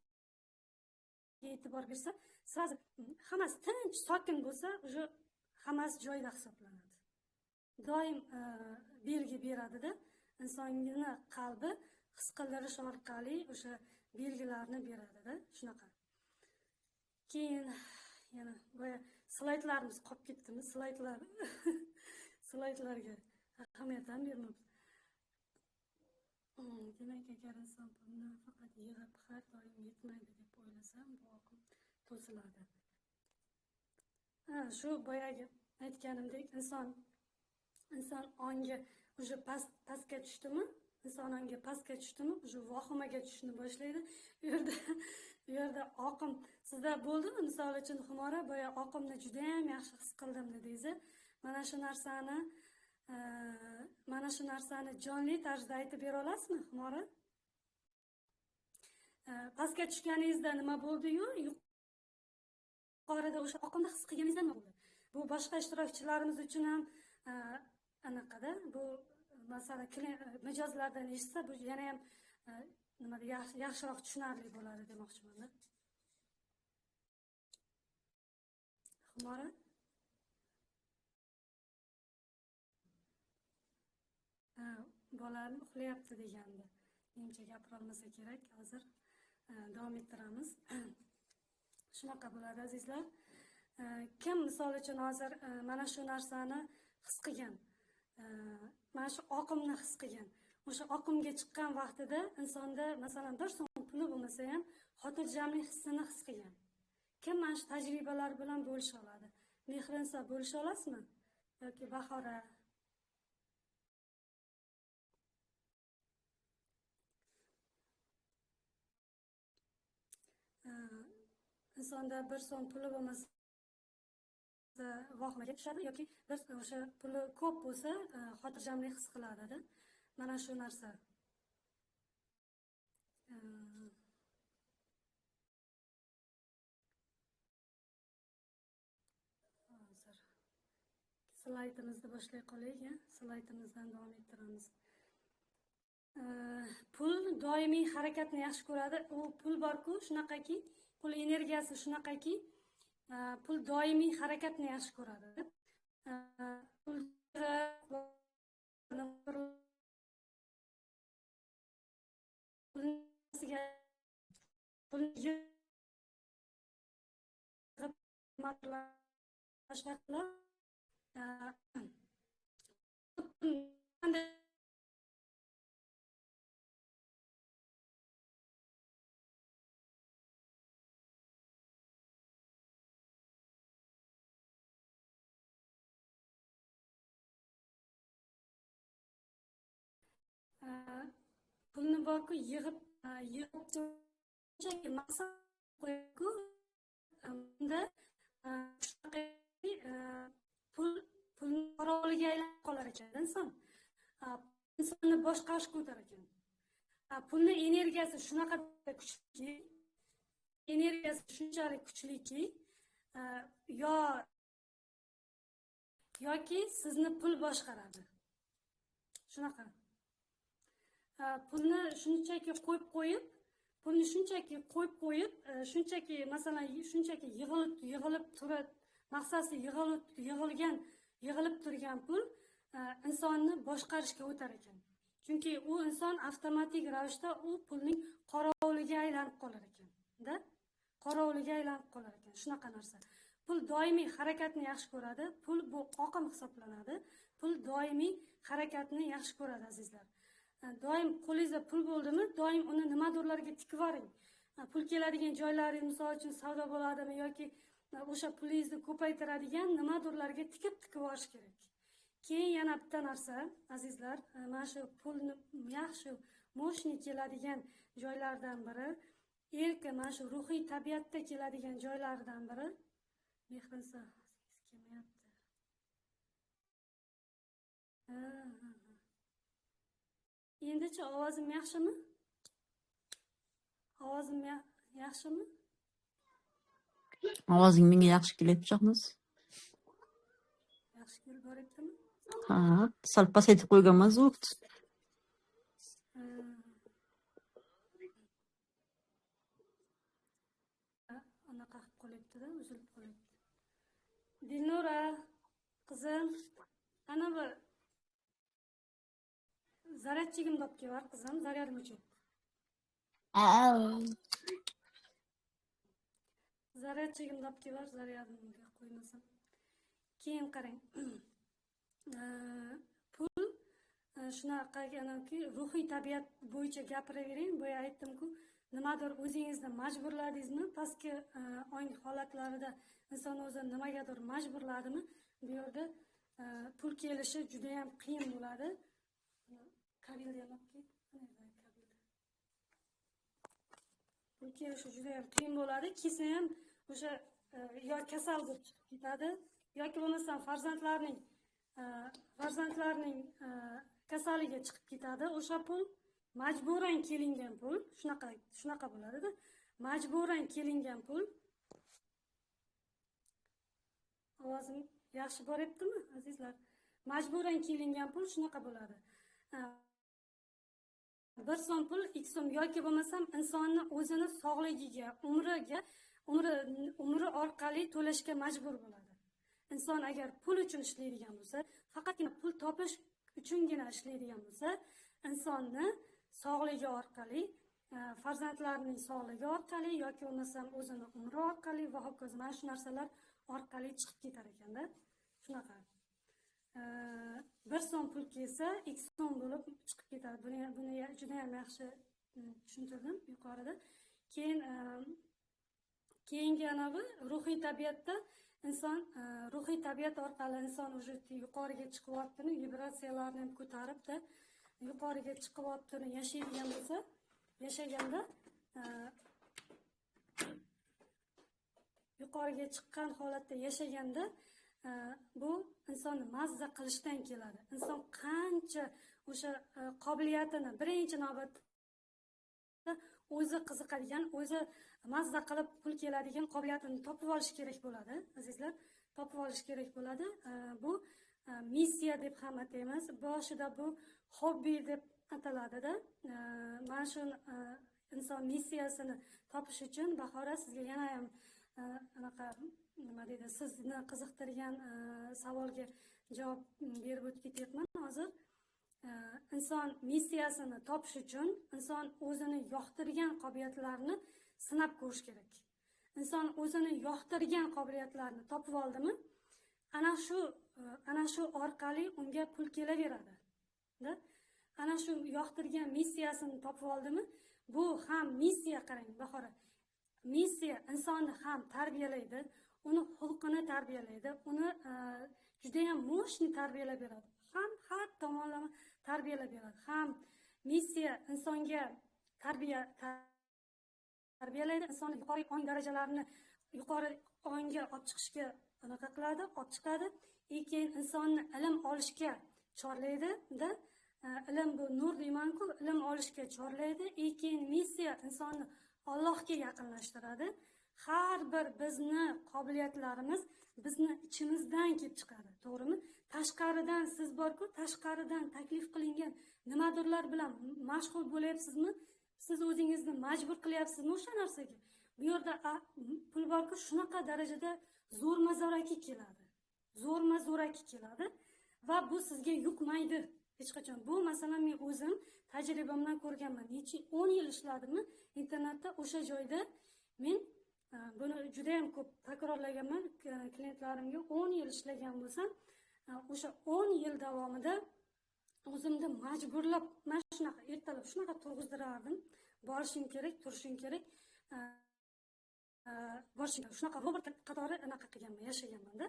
[SPEAKER 1] e'tibor bersa, sразу hammasi tinch, sokin bo'lsa, o'sha hammasi joyida hisoblanadi. Doim belgi beradi-da, insonning qalbi his qildirish orqali o'sha belgilarni beradi-da, shunaqa. Keyin yana boya slaydlarimiz qolib ketdimi? Slaydlarga ahamiyat ham bermaymiz. Demak, agar inson pulni faqat yig'ib har doim yetmaydi deb o'ylasam, bu oqim to'siladi. Shu boyagi aytganimdek, inson ongi o'sha pastga tushdimi, inson ongi pastga tushdimi, o'sha vahimaga tushishni boshlaydi. Bu yerda oqim sizda bo'ldimi? Misol uchun Xumora boya oqimni juda ham yaxshi his qildim dedingiz. Mana shu narsani jonli tarzda aytib bera olasizmi, Xumora? pastga tushganingizda nima bo'ldi-yu, yuqorida o'sha oqimni his qilganingizda nima bo'ldi? Bu boshqa ishtirokchilarimiz uchun ham anaqada bu masalan mijozlardan eshitsa bu yana ham nimada yaxshiroq tushunarli bo'ladi demoqchiman. Xumora bolam uxlayapti degandi. Menimcha gapirolmasa kerak, hozir davom ettiramiz. Shunaqa bo'ladi azizlar. Kim misol uchun hozir mana shu narsani his qilgan, mana shu oqimni his qilgan. O'sha oqimga chiqqan vaqtida insonda masalan 1 so'm puli bo'lmasa ham xotirjamlik hissini his qilgan. Kim mana shu tajribalar bilan bo'lisha oladi? Mehrinsa bo'lisha olasizmi? Yoki Bahora? Insonda 1 so'm puli bo'lmasa vohmaga tushadi yoki biz o'sha puli ko'p bo'lsa xotirjamlik his qiladi. Mana shu narsa. Hozir slaydimizni boshlay qolaylik, slaydimizdan davom ettiramiz. Pul doimiy harakatni yaxshi ko'radi. U pul bor-ku, shunaqaki, pul energiyasi shunaqaki, pul doimiy harakatni yaxshi ko'radi. Pulni borku yig'ib maqsad qo'yku unda pulni qorovliga aylanib qolar ekan inson. Insonni boshqarishga o'tar ekan. Pulni energiyasi shunaqa kuchli, energiyasi shunchalik kuchliki, yoki sizni pul boshqaradi. Shunaqa. Pulni shunchaki qo'yib qo'yib, shunchaki masalan shunchaki yig'ilib turib, maqsadsiz yig'ilib turgan pul insonni boshqarishga o'tar ekan. Chunki u inson avtomatik ravishda u pulning qorovliga aylanib qolar ekan-da. Qorovliga aylanib qolar ekan. Shunaqa narsa. Pul doimiy harakatni yaxshi ko'radi. Pul bu oqim hisoblanadi. Pul doimiy harakatni yaxshi ko'radi azizlar. Doim qo'lingizda pul bo'ldimi, doim uni nimadirlarga tikib yuboring. Pul keladigan joylaringiz misol uchun savdo bo'ladimi yoki o'sha pulingizni ko'paytiradigan nimadirlarga tikib yuborish kerak. Keyin yana bitta narsa, azizlar, mana shu pulni yaxshi, mo'shni keladigan joylardan biri, mana shu ruhiy tabiatda keladigan joylardan biri mehrinsa kelmayapti. Endichi ovozim yaxshimi? Ovozim yaxshimi?
[SPEAKER 4] Ovozing menga yaxshi kelyapti, Shohnoz.
[SPEAKER 1] Yaxshi kelib boryaptimi?
[SPEAKER 4] Ha, sal pasaytib qo'yganman zvuk.
[SPEAKER 1] Anaqa qilib qo'yibdi-da, uzilib qo'yibdi. Dilnura, qizim, ana bir zaryadchigimni olib kelib, qizim, zaryadim uchun. Zaryadchigimni olib kelib, zaryadimga qo'ymasam. Keyin qarang. Pul shunaqaki ruhiy tabiat bo'yicha gapiravering. Boya aytdim-ku, nimadir o'zingizni majburladingizmi, pastki ong holatlarida inson o'zini nimagadir majburladimi, bu yerda pul kelishi juda ham qiyin bo'ladi. Pul kelishi juda ham qiyin bo'ladi. Kelsa ham o'sha yo kasal bo'lib chiqib ketadi, yoki bo'lmasam farzandlarning kasaliga chiqib ketadi o'sha pul. majburan kelingan pul shunaqa bo'ladi-da. Majburan kelingan pul, ovozim yaxshi boryaptimi azizlar? Majburan kelingan pul shunaqa bo'ladi. 1 so'm pul 2 so'm yoki bo'lmasam insonni o'zini sog'ligiga, umri orqali to'lashga majbur bo'ladi. Inson agar pul uchun ishlaydigan bo'lsa, faqatgina pul topish uchungina ishlaydigan bo'lsa, insonni sog'ligi orqali, farzandlarining sog'ligi orqali yoki bo'lmasam o'zini umri orqali va hokazo mana shu narsalar orqali chiqib ketar ekanda. Shunaqa. 1 so'm pul kelsa 2 so'm bo'lib chiqib ketadi. Buni juda ham yaxshi tushuntirdim yuqorida. Keyingi anavi ruhiy tabiatda inson ruhiy tabiat orqali inson o'sha yuqoriga chiqyaptini, vibratsiyalarni ham ko'taribda yuqoriga chiqyaptini yashaydigan bo'lsa, yashaganda yuqoriga chiqqan holatda yashaganda bu insonni mazza qilishdan keladi. Inson qancha o'sha qobiliyatini birinchi navbatda o'zi qiziqadigan, o'zi mazza qilib pul keladigan qobiliyatini topib olish kerak bo'ladi, azizlar. Topib olish kerak bo'ladi. Bu missiya deb ham ataymiz. Boshida bu hobbi deb ataladi-da. Mana shu inson missiyasini topish uchun Bahora sizga yana ham anaqa nima deydi, sizni qiziqtirgan savolga javob berib o'tib ketyapman hozir. Inson missiyasini topish uchun inson o'zini yoqtirgan qobiliyatlarni sinab ko'rish kerak. Inson o'zini yoqtirgan qobiliyatlarni topib oldimi, ana shu orqali unga pul kelaveradi. Ana shu yoqtirgan missiyasini topib oldimi, bu ham missiya. Qarang Bahora, missiya insonni ham tarbiyalaydi, uni xulqini tarbiyalaydi, uni juda ham mo'shni tarbiyalab beradi. Ham har tomonlama tarbiyalab beradi. Ham missiya insonga tarbiyalaydi, insonni yuqori ong darajalarini yuqori ongga olib chiqishga anaqa qiladi, olib chiqadi. Keyin insonni ilm olishga chorlaydi-da. Ilm bu nur deyman-ku, ilm olishga chorlaydi. Keyin missiya insonni Allohga yaqinlashtiradi. Har bir bizni qobiliyatlarimiz bizni ichimizdan kelib chiqadi, to'g'rimi? Tashqaridan siz borku, tashqaridan taklif qilingan nimadirlar bilan mashg'ul bo'lyapsizmi? Siz o'zingizni majbur qilyapsizmi o'sha narsaga? Bu yerda pul borku, shunaqa darajada zo'rma-zo'raki keladi. Zo'rma-zo'raki keladi va bu sizga yuqmaydi hech qachon. Bu masalan men o'zim tajribamdan ko'rganman. Necha 10 yil ishladimmi internetda, o'sha joyda men buni juda ham ko'p takrorlaganman klientlarimga. 10 yil ishlagan bo'lsam, o'sha 10 yil davomida o'zimni majburlab mana shunaqa ertalab shunaqa turg'izdirardim. Borishim kerak, turishim kerak. Borishim shunaqa robot qatori anaqa qilganman, yashaganman-da.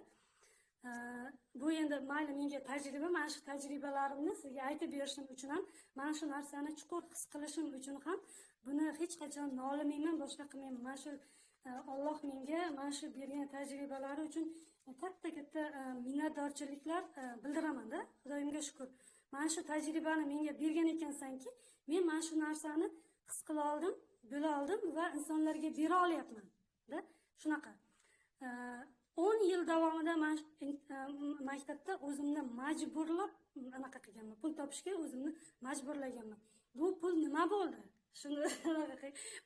[SPEAKER 1] Bu endi mayli menga tajriba, mana shu tajribalarimni sizga aytib berishim uchun ham, mana shu narsani chuqur his qilishim uchun ham buni hech qachon nolimayman, boshqa qilmayman. Mana shu Alloh menga mana shu bergan tajribalari uchun katta minnatdorchiliklar bildiraman-da. Xudoyimga shukr. Mana shu tajribani menga bergan ekansanki, men mana shu narsani his qila oldim, bila oldim va insonlarga bera olyapman-da. Shunaqa. 10 yil davomida maktabda o'zimni majburlab anaqa qilganman. Pul topishga o'zimni majburlaganman. Bu pul nima bo'ldi? Shuni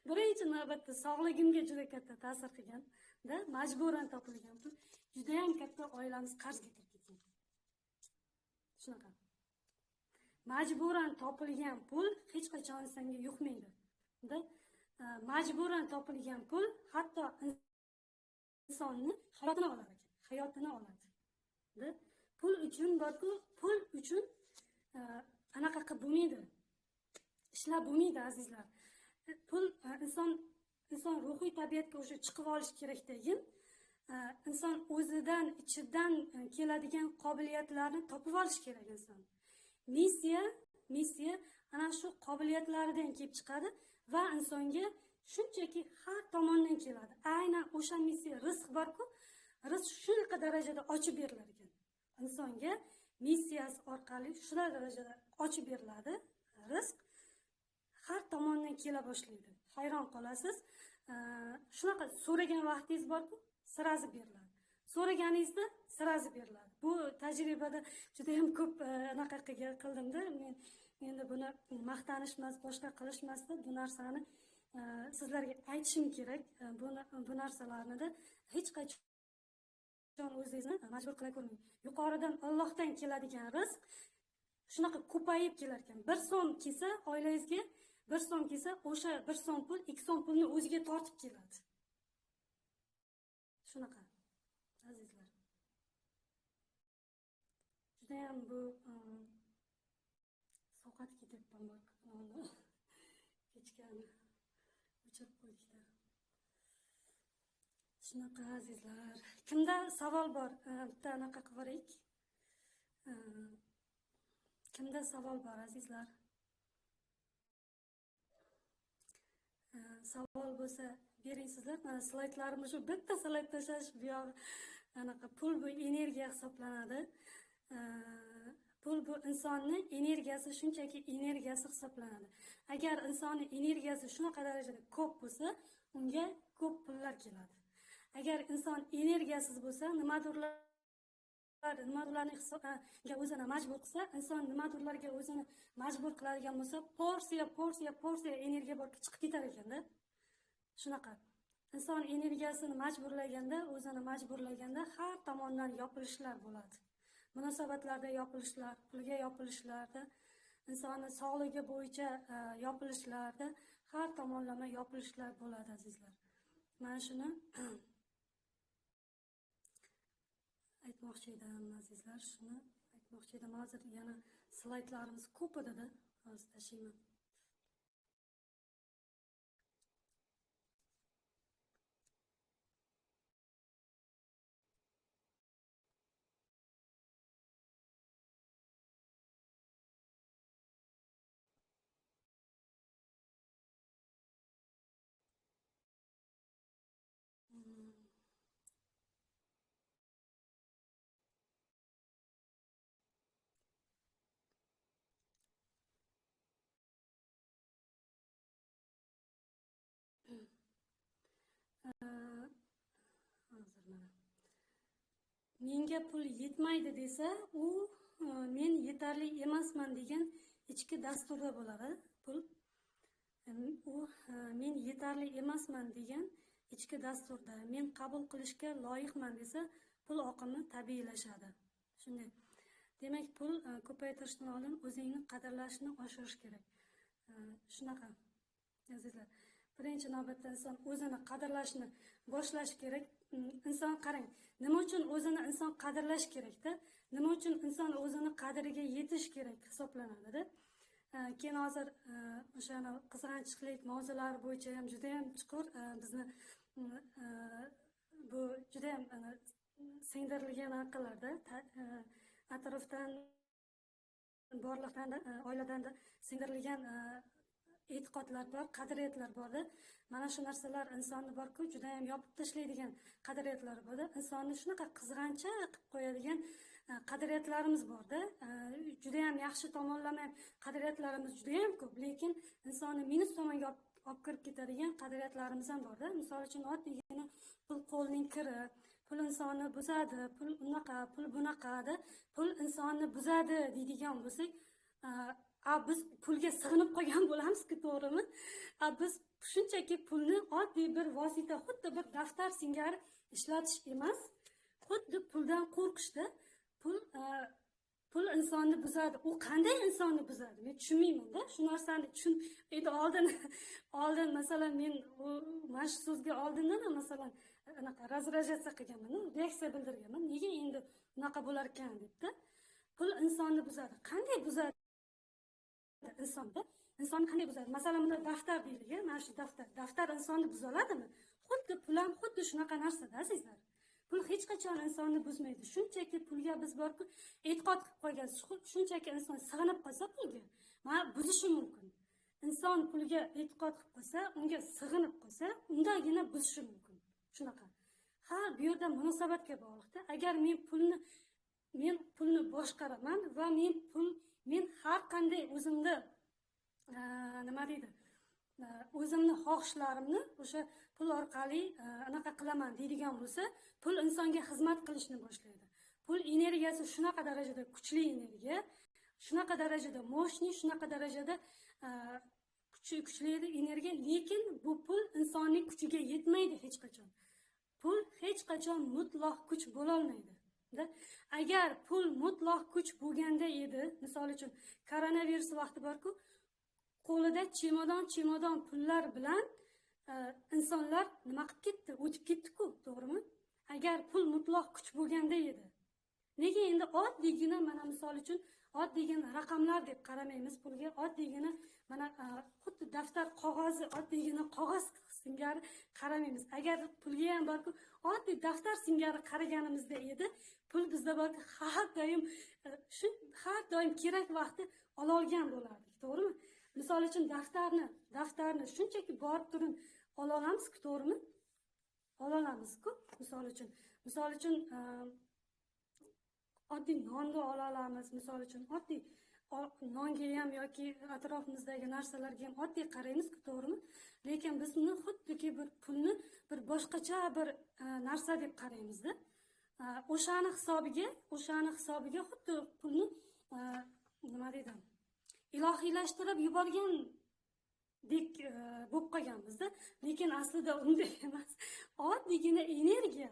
[SPEAKER 1] birinchi navbatda sog'ligimga juda katta ta'sir qilgan-da. Majburan topilgan pul juda ham katta oilamiz qarzga kirib ketgan. Shunaqa. Majburan topilgan pul hech qachon senga yuqmaydi-da. Majburan topilgan pul hatto insonni hayotini olar ekan, hayotini oladi. Pul uchun borku, pul uchun anaqa qilib bo'lmaydi. Ishlab bo'lmaydi azizlar. Pul inson ruhiy tabiatga o'sha chiqib olish kerakdagin, inson o'zidan ichidan keladigan qobiliyatlarni topib olish kerak inson. Missiya ana shu qobiliyatlaridan kelib chiqadi va insonga shunchaki har tomondan keladi. Aynan o'sha missiya, rizq borku, rizq shunaqa darajada ochib berilar ekan. Insonga missiyasi orqali shunaqa darajada ochib beriladi rizq. har tomondan kela boshlaydi. Hayron qolasiz. Shunaqa so'ragan vaqtingiz borku, sirazi beriladi. So'raganingizda sirazi beriladi. Bu tajribada juda ham ko'p anaqa qildimda. Men endi buni maqtanish emas, boshqa qilish emasda bu narsani sizlarga aytishim kerak. Bu narsalarni hech qachon o'zingizni majbur qila ko'rmang. Yuqoridan Allohdan keladigan rizq shunaqa ko'payib kelar ekan. 1 so'm kelsa, oilangizga 1 so'm kelsa, o'sha 1 so'm pul 2 so'm pulni o'ziga tortib keladi. Shunaqa, azizlar. Juda ham bu sovqat ketyapman bor. Kechgani o'chirib qo'ydikda. Shunaqa, azizlar. Kimda savol bor? Bitta anaqa qilib ko'raylik. Kimda savol bor, azizlar? Savol bo'lsa bering sizlar. Mana slaydlarimni shu bitta slayd tashlash bu yoq anaqa pul bu energiya hisoblanadi. Pul bu insonning energiyasi, shunchaki energiyasi hisoblanadi. Agar insonning energiyasi shunaqa darajada ko'p bo'lsa, unga ko'p pullar keladi. Agar inson energiyasiz bo'lsa, nimadirlarni hisobga o'zini majbur qilsa, inson nimadirlarga o'zini majbur qiladigan bo'lsa, porsiya energiya bor chiqib ketar ekanda. Shunaqa. Inson energiyasini o'zini majburlaganda har tomondan yopilishlar bo'ladi. Munosabatlarda yopilishlar, pulga yopilishlarda, insonning sog'ligi bo'yicha yopilishlarda, har tomonlama yopilishlar bo'ladi, azizlar. Mana shuni aytmoqchi edim, azizlar. Shuni aytmoqchi edim. Hozir yana slaydlarimiz ko'p edi-da. Hozir tashlayman. Menga pul yetmaydi desa, u men yetarli emasman degan ichki dasturda bo'ladi. Pul u men yetarli emasman degan ichki dasturda, men qabul qilishga loyiqman desa, pul oqimi tabiiylashadi. Shunday. Demak, pul ko'paytirishdan oldin o'zingni qadrlashni oshirish kerak. Shunaqa, azizlar. Birinchi navbatda inson o'zini qadrlashni boshlash kerak. Inson qarang, nima uchun o'zini inson qadrlash kerak-da? Nima uchun inson o'zini qadriga yetish kerak hisoblanadi-da? Keyin hozir o'sha qizg'anchiqlik mavzulari bo'yicha ham juda ham chuqur bizni bu juda ham singdirilgan aqllarda atrofdan borliqdan oiladan singdirilgan e'tiqodlar bor, qadriyatlar bor-da. Mana shu narsalar insonni borku, juda ham yopib tashlaydigan qadriyatlar bor-da. Insonni shunaqa qizg'ancha qilib qo'yadigan qadriyatlarimiz bor-da. Juda ham yaxshi tomonlama qadriyatlarimiz juda ham ko'p, lekin insonni minus tomonga olib kirib ketadigan qadriyatlarimiz ham bor-da. Misol uchun oddiygina pul qo'lning kiri, pul insonni buzadi, pul unaqa, pul bunaqada, pul insonni buzadi deydigan bo'lsak, biz pulga sig'inib qolgan bo'lamiz-ku, to'g'rimi? Biz shunchaki pulni oddiy bir vosita, xuddi bir daftar singari ishlatish emas, xuddi puldan qo'rqishda. Pul insonni buzadi. U qanday insonni buzadi? Men tushunmayman-da. Shu narsani endi oldin masalan men mana shu so'zga oldindan masalan anaqa razrajatsiya qilganman, reaksiya bildirganman. Nega endi unaqa bo'lar ekan debdi. Pul insonni buzadi. Qanday buzadi? Insonni qanday buzadi? Masalan, bunda daftar deyilgan, mana shu daftar insonni buza oladimi? Xuddi pul ham xuddi shunaqa narsa-da, azizlar. Pul hech qachon insonni buzmaydi. Shunchaki pulga biz borku e'tiqod qilib qo'ygan. Shunchaki inson sig'inib qolsa pulga, mana buzishi mumkin. Inson pulga e'tiqod qilib qo'ysa, unga sig'inib qolsa, undagina buzishi mumkin. Shunaqa. Bu yerda munosabatga bog'liqda. Agar men pulni boshqaraman va men har qanday o'zimda nima deydi, o'zimni xohishlarimni o'sha pul orqali anaqa qilaman deydigan bo'lsa, pul insonga xizmat qilishni boshlaydi. Pul energiyasi shunaqa darajada kuchli energiya, shunaqa darajada moshni, shunaqa darajada kuchli energiya, lekin bu pul insonning kuchiga yetmaydi hech qachon. Pul hech qachon mutlaq kuch bo'la olmaydi. Agar pul mutlaq kuch bo'lganda edi, misol uchun koronavirus vaqti borku, qo'lida chemadon pullar bilan insonlar nima qilib ketdi, o'tib ketdi-ku, to'g'rimi? Agar pul mutlaq kuch bo'lganda edi. Nega endi oddiygina mana misol uchun oddiygina raqamlar deb qaramaymiz pulga, oddiygina mana xuddi daftar qog'ozi, oddiygina qog'oz singari qaramaymiz. Agar pulga ham borku, oddiy daftar singari qaraganimizda edi, pul bizda borku har doim kerak vaqtda ola olgan bo'lardik, to'g'rimi? Misol uchun daftarni shunchaki borib turib ola olamiz-ku, to'g'rimi? Ola olamiz-ku, misol uchun oddiy nonni ola olamiz, misol uchun oddiy nonga ham yoki atrofimizdagi narsalarga ham oddiy qaraymiz-ku, to'g'rimi? Lekin bizni xuddiki bir pulni bir boshqacha bir narsa deb qaraymiz-da. O'shani hisobiga xuddi pulni nima deydi? Ilohiylashtirib yuborgandek bo'lib qolganmiz-da. Lekin aslida unday emas. Oddiygina energiya.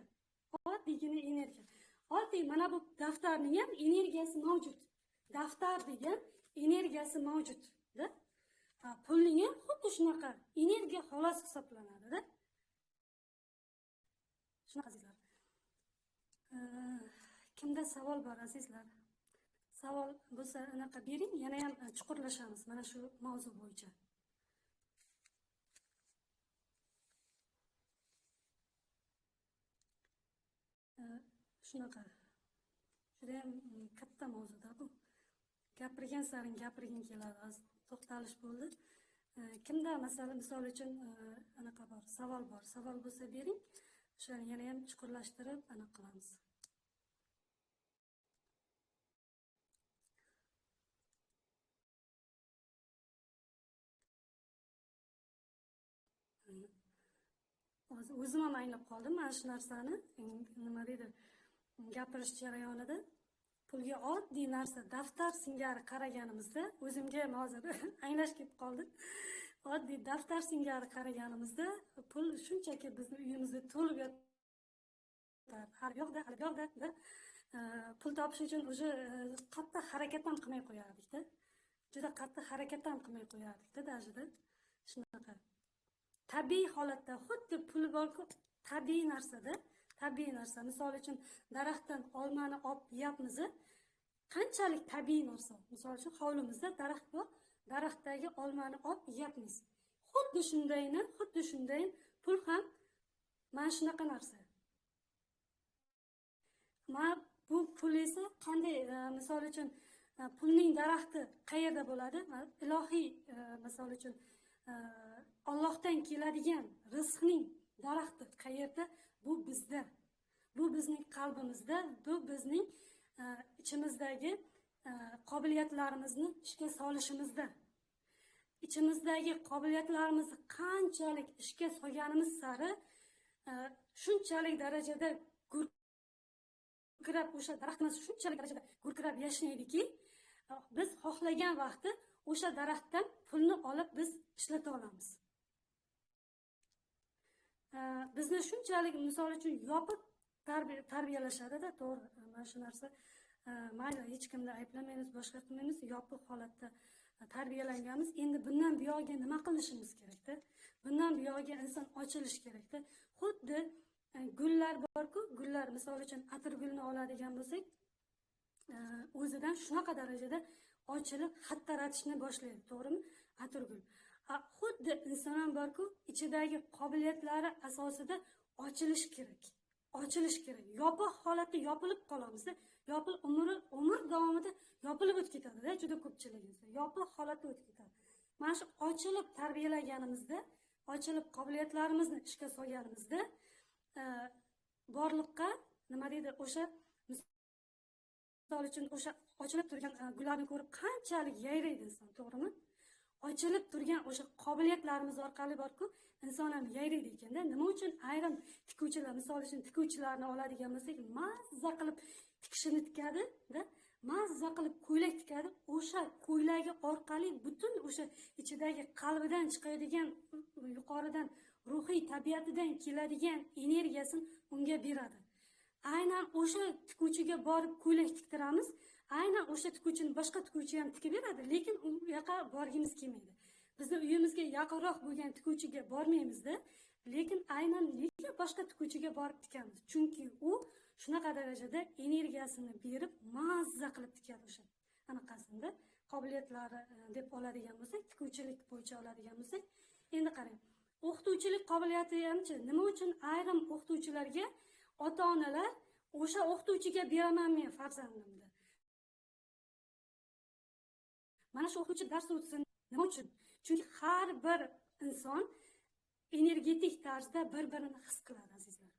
[SPEAKER 1] Oddiy mana bu daftarning ham energiyasi mavjud. Daftarning ham energiyasi mavjud-da. Pulning ham xuddi shunaqa energiya xolos hisoblanadi-da. Shunaqa azizlar. Kimda savol bor azizlar? Savol bo'lsa anaqa bering, yana ham chuqurlashamiz mana shu mavzu bo'yicha. Shunaqa. Juda ham katta mavzuda bu. Gapirgan sarin gapirging keladi. To'xtalish bo'ldi. Kimda misol uchun anaqa bor, savol bo'lsa bering. O'shani yana ham chuqurlashtirib aniq qilamiz. O'zim ham anglab qoldim mana shu narsani. Nima deydi? Gapirish jarayonida pulga oddiy narsa daftar singari qaraganimizda, o'zimga ham hozir anglash kelib qoldi. Oddiy daftar singari qaraganimizda pul shunchaki bizni uyimizda to'lib yotadi. Har yoqda pul topish uchun o'sha qattiq harakat ham qilmay qo'yardik-da. Juda qattiq harakat ham qilmay qo'yardik-da, dajida. Shunaqa. Tabiiy holatda xuddi pul borku, tabiiy narsa-da. Tabiiy narsa. Misol uchun daraxtdan olmani olib yeyapmiz. Qanchalik tabiiy narsa. Misol uchun hovlimizda daraxt bor, daraxtdagi olmani olib yeyapmiz. Xuddi shunday pul ham mana shunaqa narsa. Mana bu pul esa qanday, misol uchun pulning daraxti qayerda bo'ladi? Ilohiy, misol uchun Allohdan keladigan rizqning daraxti qayerda? Bu bizda. Bu bizning qalbimizda, bu bizning ichimizdagi qobiliyatlarimizni ishga solishimizda. İchimizdagi qobiliyatlarimizni qanchalik ishga solganimiz sari shunchalik darajada gurkirab, o'sha daraxtimiz shunchalik darajada gurkirab yashaydiki, biz xohlagan vaqtda o'sha daraxtdan pulni olib biz ishlata olamiz. Bizni shunchalik misol uchun yopib tarbiyalashadi-da, to'g'ri. Mana shu narsa mayli, hech kimni ayblamaymiz, boshqa qilmaymiz, yopiq holatda tarbiyalanganmiz. Endi bundan buyog'iga nima qilishimiz kerak-da? Bundan buyog'iga inson ochilish kerak-da. Xuddi gullar borku, gullar misol uchun atirgulni oladigan bo'lsak, o'zidan shunaqa darajada ochilib xattaratishni boshlaydi, to'g'rimi? Atirgul. Xuddi inson ham borku, ichidagi qobiliyatlari asosida ochilish kerak. Yopiq holatda yopilib qolamiz-da. Umr davomida yopilib o'tib ketadi-da, juda ko'pchiligimiz. Yopiq holatda o'tib ketadi. Mana shu ochilib tarbiyalaganimizda, ochilib qobiliyatlarimizni ishga solganimizda borliqqa nima deydi, o'sha misol uchun o'sha ochilib turgan gullarni ko'rib qanchalik yayraydi inson, to'g'rimi? ochilib turgan o'sha qobiliyatlarimiz orqali borku inson ham yayraydi ekanda. Nima uchun ayrim tikuvchilar, misol uchun tikuvchilarni oladigan bo'lsak, mazza qilib tikishini tikadi-da, mazza qilib ko'ylak tikadi. O'sha ko'ylagi orqali butun o'sha ichidagi qalbidan chiqadigan, yuqoridan ruhiy tabiatidan keladigan energiyasini unga beradi. Aynan o'sha tikuvchiga borib ko'ylak tiktiramiz. Aynan o'sha tikuvchini boshqa tikuvchi ham tikib beradi, lekin u yoqqa borgimiz kelmaydi. Bizni uyimizga yaqinroq bo'lgan tikuvchiga bormaymizda, lekin aynan nega boshqa tikuvchiga borib tikamiz? Chunki u shunaqa darajada energiyasini berib, mazza qilib tikadi o'sha. Anaqasida qobiliyatlari deb oladigan bo'lsak, tikuvchilik bo'yicha oladigan bo'lsak, endi qarang. O'qituvchilik qobiliyati hamchi nima uchun ayrim o'qituvchilarga ota-onalar o'sha o'qituvchiga beraman men farzandimni. Mana shu o'qituvchi dars o'tsin. Nima uchun? Chunki har bir inson energetik tarzda bir-birini his qiladi, azizlar.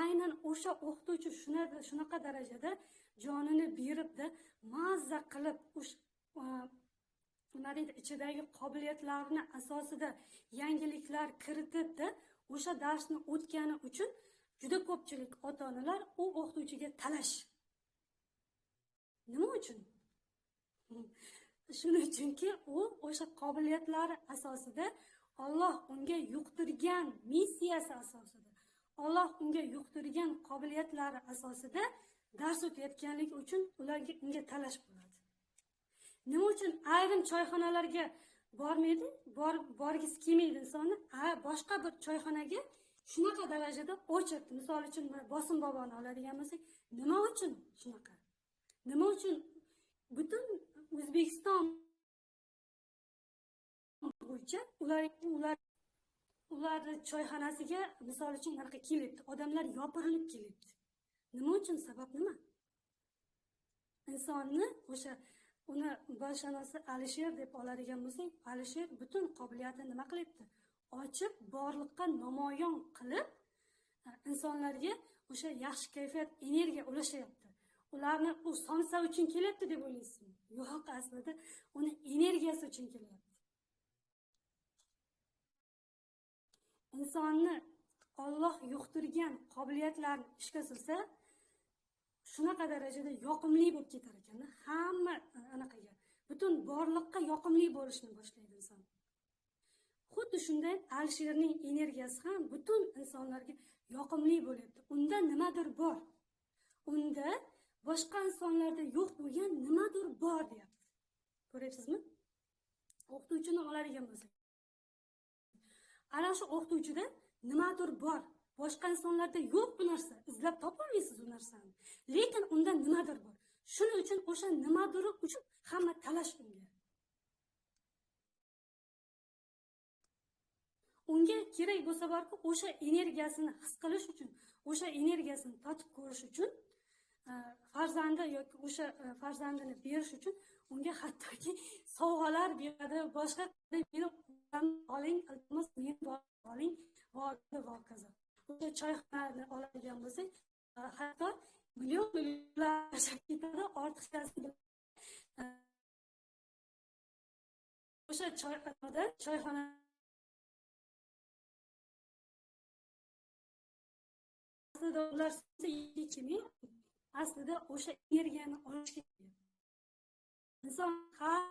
[SPEAKER 1] Aynan o'sha o'qituvchi shunaqa darajada jonini beribda, mazza qilib nima deydi, ichidagi qobiliyatlarni asosida yangiliklar kiritibda, o'sha darsni o'tgani uchun juda ko'pchilik ota-onalar u o'qituvchiga talash. Nima uchun? Shuning uchunki u o'sha qobiliyatlari asosida Alloh unga yuqtirgan missiyasi asosida, Alloh unga yuqtirgan qobiliyatlari asosida dars o'tayotganligi uchun unga talash bo'ladi. Nima uchun ayrim choyxonalarga bormaydi, borgisi kelmaydi insonni, boshqa bir choyxonaga shunaqa darajada o'chirdi. Misol uchun Bosim boboni oladigan bo'lsak, nima uchun shunaqa? Nima uchun butun O'zbekiston bo'yicha ular choyxonasiga misol uchun narxa kelibdi, odamlar yopirilib kelibdi. Nima uchun? Sabab nima? Insonni o'sha uni boshlanasi Alisher deb oladigan bo'lsak, Alisher butun qobiliyatini nima qilibdi? Ochib, borliqqa namoyon qilib, insonlarga o'sha yaxshi kayfiyat, energiya ulashyapti. Ularni u somsa uchun kelyapti deb o'ylaysizmi? Yo'q, aslida uni energiyasi uchun kelyapti. Insonni Alloh yuqtirgan qobiliyatlarni ishga solsa, shunaqa darajada yoqimli bo'lib ketar ekan. Hamma anaqaga, butun borliqqa yoqimli bo'lishni boshlaydi inson. Xuddi shunday Alisherning energiyasi ham butun insonlarga yoqimli bo'lyapti. Unda nimadir bor. Unda boshqa insonlarda yo'q bo'lgan nimadir bor deyapti. Ko'ryapsizmi? O'qituvchini oladigan bo'lsak, ana shu o'qituvchida nimadir bor. Boshqa insonlarda yo'q bu narsa. Izlab topolmaysiz u narsani. Lekin unda nimadir bor. Shuning uchun o'sha nimadir uchun hamma talash unga. Unga kerak bo'lsa borku, o'sha energiyasini his qilish uchun, o'sha energiyasini tatib ko'rish uchun, farzandi yoki o'sha farzandini berish uchun unga hattoki sovg'alar beradi, boshqa meni oling, iltimos meni oling, va kazo. O'sha choyxonani oladigan bo'lsak, hatto millionlar ketadi, ortiqchasi o'sha choyxona aslida ular aslida o'sha energiyani olishga kerak. Inson har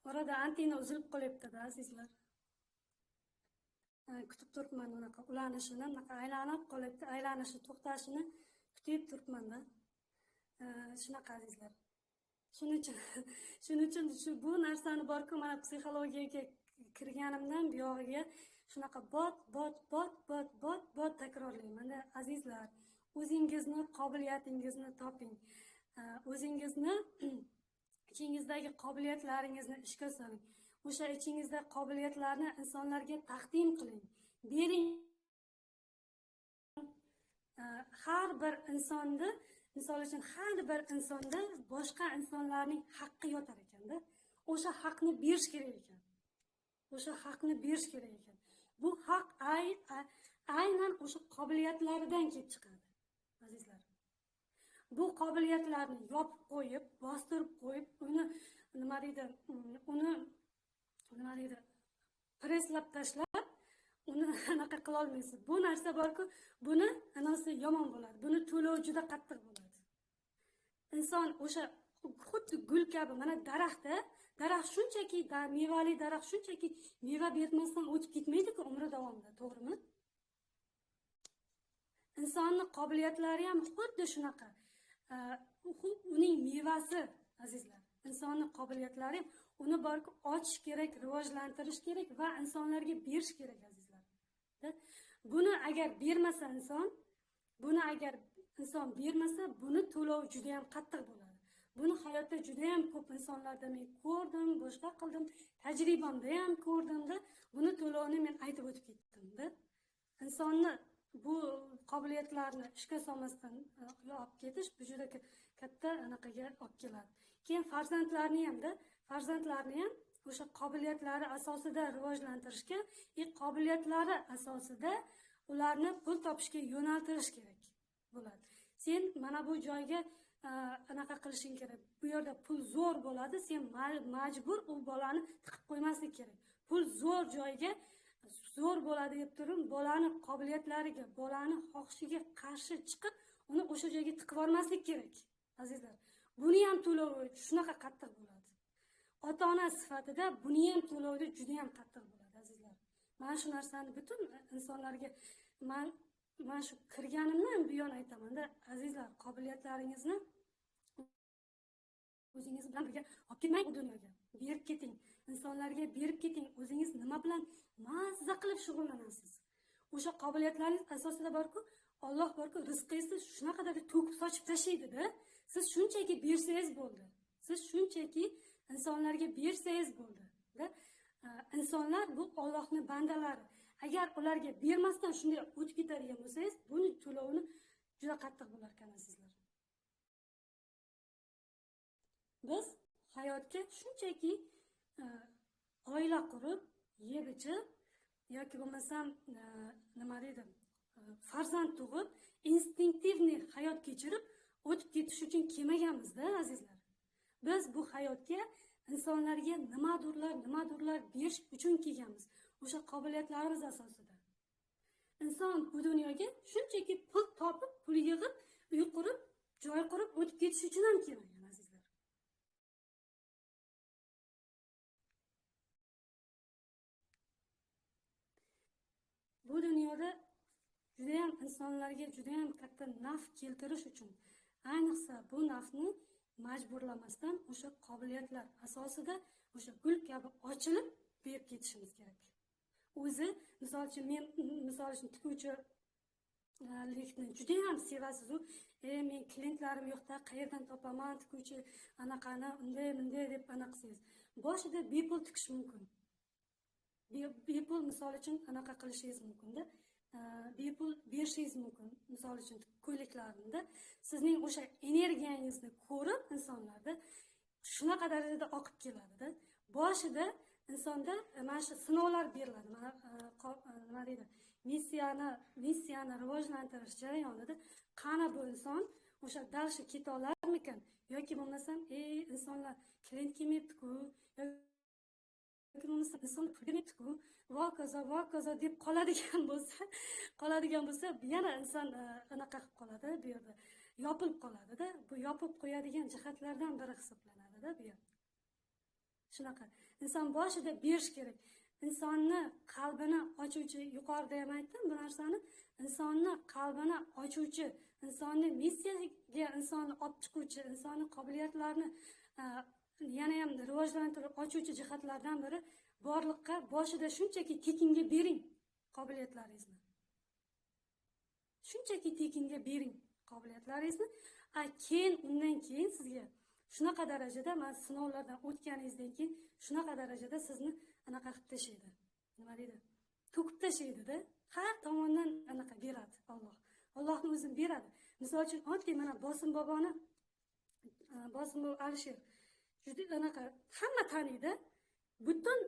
[SPEAKER 1] orada antina uzilib qolyapti-da, azizlar. Kutib turibman unaqa ulanishini, unaqa aylanib qolyapti, aylanishi to'xtashini kutib turibman-da. Shunaqa azizlar. Shuning uchun shuning uchun bu narsani borku, mana psixologiyaga kirganimdan buyog'iga shunaqa bot takrorlayman-da. Azizlar, o'zingizni qobiliyatingizni toping. O'zingizni ichingizdagi qobiliyatlaringizni ishga soling. O'sha ichingizdagi qobiliyatlarni insonlarga taqdim qiling, bering. Har bir insonda, misol uchun har bir insonda boshqa insonlarning haqqi yotar ekanda. O'sha haqni berish kerak ekan. O'sha haqni berish kerak ekan. Bu haq aynan o'sha qobiliyatlaridan kelib chiqadi, azizlar. Bu qobiliyatlarni yopib qo'yib, bostirib qo'yib, uni nima deydi, preslab tashlab, uni anaqa qila olmaysiz. Bu narsa borku, buni anasi yomon bo'ladi. Buni to'lov juda qattiq bo'ladi. Inson o'sha xuddi gul kabi, mana daraxt shunchaki, mevali daraxt shunchaki meva bermasdan o'tib ketmaydi-ku umri davomida, to'g'rimi? Insonning qobiliyatlari ham xuddi shunaqa. Uning mevasi, azizlar. Insonning qobiliyatlari ham uni borku ochish kerak, rivojlantirish kerak va insonlarga berish kerak, azizlar. Buni agar bermasa inson, buni to'lov juda ham qattiq bo'ladi. Buni hayotda juda ham ko'p insonlarda men ko'rdim, boshqa qildim, tajribamda ham ko'rdimda, buni to'lovini men aytib o'tib ketdim-da. Insonni bu qobiliyatlarni ishga solmasdan olib ketish bu juda katta anaqaga olib keladi. Keyin farzandlarni ham o'sha qobiliyatlari asosida rivojlantirishga, qobiliyatlari asosida ularni pul topishga yo'naltirish kerak bo'ladi. Sen mana bu joyga anaqa qilishing kerak. Bu yerda pul zo'r bo'ladi, sen majbur u bolani tiqib qo'ymaslik kerak. Pul zo'r joyga zo'r bo'ladi deb turib, bolani qobiliyatlariga, bolani xohishiga qarshi chiqib, uni o'sha joyga tiqib olmaslik kerak, azizlar. Buni ham to'lovi shunaqa qattiq bo'ladi. Ota-ona sifatida buni ham to'lovda juda ham qattiq bo'ladi, azizlar. Men shu narsani butun insonlarga men shu kirganimdan buyon aytaman-da, azizlar, qobiliyatlaringizni o'zingiz bilan birga olib ketmang bu dunyoga. Berib keting, insonlarga berib keting. O'zingiz nima bilan mazza qilib shug'ullanasiz? O'sha qobiliyatlaringiz asosida borku, Alloh borku, rizqingizni shunaqa to'kib sochib tashlaydi-da. Siz shunchaki bersangiz bo'ldi. Siz shunchaki insonlarga bersangiz bo'ldi. insonlar bu Allohning bandalari. Agar ularga bermasdan shunday o'tib ketadigan bo'lsangiz, buni to'lovini juda qattiq bo'lar ekan azizlar. Biz hayotga shunchaki oila qurib, yeb ichib yoki bo'lmasam nima deydi, farzand tug'ib, instinktivniy hayot kechirib o'tib ketish uchun kelmaganmiz-da azizlar. Biz bu hayotga insonlarga nimadirlar berish uchun kelganmiz. O'sha qobiliyatlarimiz asosida. Inson bu dunyoga shunchaki pul topib, pul yig'ib, uy qurib, joy qurib o'tib ketish uchun ham kelmagan azizlar. Bu dunyoda juda ham insonlarga juda ham katta naf keltirish uchun, ayniqsa bu nafni majburlamasdan o'sha qobiliyatlar asosida o'sha gul kabi ochilib berib ketishimiz kerak. O'zi, misol uchun men tikuvchilikni juda ham sevasiz u. Men klientlarim yo'qda, qayerdan topaman tikuvchi anaqani, unday deb anaqasiz. Boshida bepul tikish mumkin. Bepul misol uchun anaqa qilishingiz mumkin-da. Bepul berishingiz mumkin. Misol uchun ko'ylaklarni sizning o'sha energiyangizni ko'rib insonlarda shunaqa darajada oqib keladi-da. Boshida insonda mana shu sinovlar beriladi. Mana nima deydi? Missiyani rivojlantirish jarayonida qani bu inson o'sha dalshi keta olarmikan yoki bo'lmasam, insonlar klient kelmayapti-ku, yoki bo'lmasam inson pul bermayapti-ku, va kazo deb qoladigan bo'lsa, yana inson anaqa qilib qoladi, bu yerda yopilib qoladi-da. Bu yopib qo'yadigan jihatlardan biri hisoblanadi-da bu yerda. Shunaqa. Inson boshida berish kerak. Insonni qalbini ochuvchi, yuqorida ham aytdim bu narsani, insonni qalbini ochuvchi, insonni missiyaga insonni olib chiquvchi, insonni qobiliyatlarini yana ham rivojlantirib ochuvchi jihatlardan biri borliqqa boshida shunchaki tekinga bering qobiliyatlaringizni. Shunchaki tekinga bering qobiliyatlaringizni. Keyin undan keyin sizga shunaqa darajada men sinovlardan o'tganingizdan keyin shunaqa darajada sizni anaqa qilib tashlaydi. Nima deydi? To'kib tashlaydi-da. Har tomondan anaqa beradi Alloh. Allohning o'zi beradi. Misol uchun oddiy mana Bosim boboni Bosim bobo Alisher juda anaqa hamma taniydi. Butun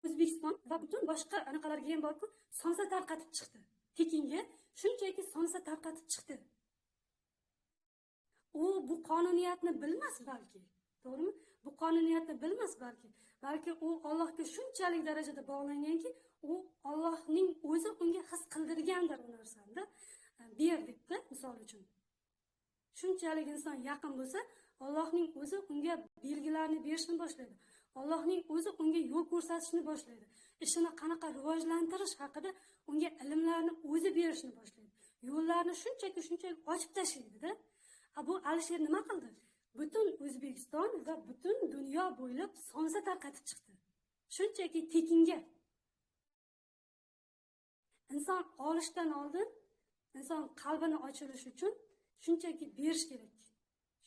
[SPEAKER 1] O'zbekiston va butun boshqa anaqalarga ham borku, sonsa tarqatib chiqdi. Tekinga shunchaki sonsa tarqatib chiqdi. U bu qonuniyatni bilmas balki. To'g'rimi? Bu qonuniyatni bilmas balki. Balki u Allohga shunchalik darajada bog'langanki, u Allohning o'zi unga his qildirgandir bu narsani. Ber debdi, misol uchun. Shunchalik inson yaqin bo'lsa, Allohning o'zi unga belgilarni berishni boshlaydi. Allohning o'zi unga yo'l ko'rsatishni boshlaydi. Ishini qanaqa rivojlantirish haqida unga ilmlarni o'zi berishni boshlaydi. Yo'llarni shunchaki ochib tashlaydi-da. Bu Alisher nima qildi? Butun O'zbekiston va butun dunyo bo'ylab sonsa tarqatib chiqdi. Shunchaki tekinga. Inson olishdan oldin, inson qalbini ochilishi uchun shunchaki berish kerak.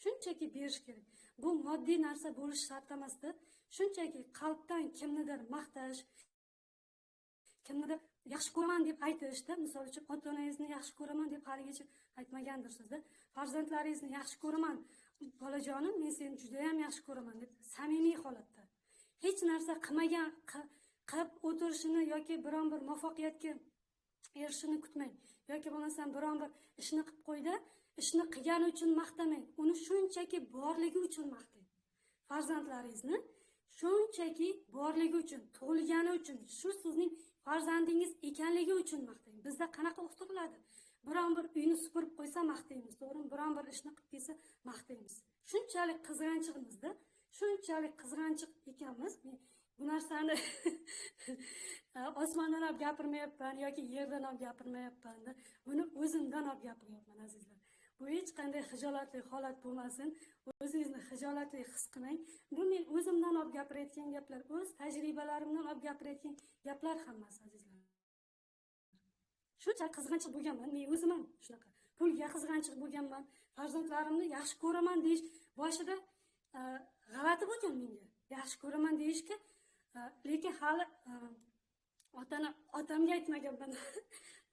[SPEAKER 1] Shunchaki berish kerak. Bu moddiy narsa bo'lishi shart emasdi. Shunchaki qalbdan kimnidir maqtash, kimnidir yaxshi ko'raman deb aytishda, misol uchun ota-onangizni yaxshi ko'raman deb haligacha aytmagandirsizda. Farzandlaringizni yaxshi ko'raman, bolajonim, men seni juda ham yaxshi ko'raman deb samimiy holatda. Hech narsa qilmagan qilib o'tirishini yoki biron bir muvaffaqiyatga erishishini kutmang. Yoki bo'lmasam biron bir ishni qilib qo'ydi, ishni qilgani uchun maqtamang. Uni shunchaki borligi uchun maqtang. Farzandlaringizni shunchaki borligi uchun, tug'ilgani uchun, shu sizning farzandingiz ekanligi uchun maqtang. Bizda qanaqa o'qitiladi? Biron bir uyni supurib qo'ysa maqtaymiz, to'g'rimi? Biron bir ishni qilib kelsa maqtaymiz. Shunchalik qizg'anchiqmizda, shunchalik qizg'anchiq ekanmiz. Men bu narsani osmondan olib gapirmayapman yoki yerdan olib gapirmayapman. Buni o'zimdan olib gapiryapman, azizlar. Bu hech qanday hijolatli holat bo'lmasin. O'zingizni hijolatli his qilmang. Bu men o'zimdan olib gapirayotgan gaplar, o'z tajribalarimdan olib gapirayotgan gaplar hammasi, azizlar. Shuncha qizg'anchiq bo'lganman, men o'zim ham shunaqa. Pulga qizg'anchiq bo'lganman, farzandlarimni yaxshi ko'raman deyish boshida g'alati bo'lgan menga. Yaxshi ko'raman deyishga, lekin hali otamga aytmaganman.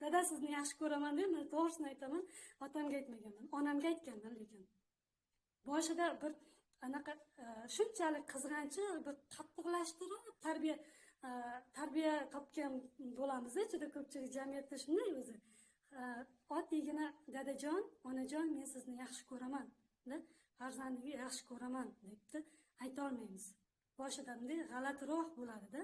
[SPEAKER 1] Dada sizni yaxshi ko'raman deb, men to'g'risini aytaman, otamga aytmaganman. Onamga aytganman, lekin boshida bir anaqa shunchalik qizg'anchiq, bir qattiqlashtirib tarbiya topgan bo'lamiz, juda ko'pchilik jamiyatda shunday o'zi. Oddiygina dadajon, onajon, men sizni yaxshi ko'raman, farzandimni yaxshi ko'raman debdi ayta olmaymiz. Boshida bunday g'alatiroq bo'ladi-da.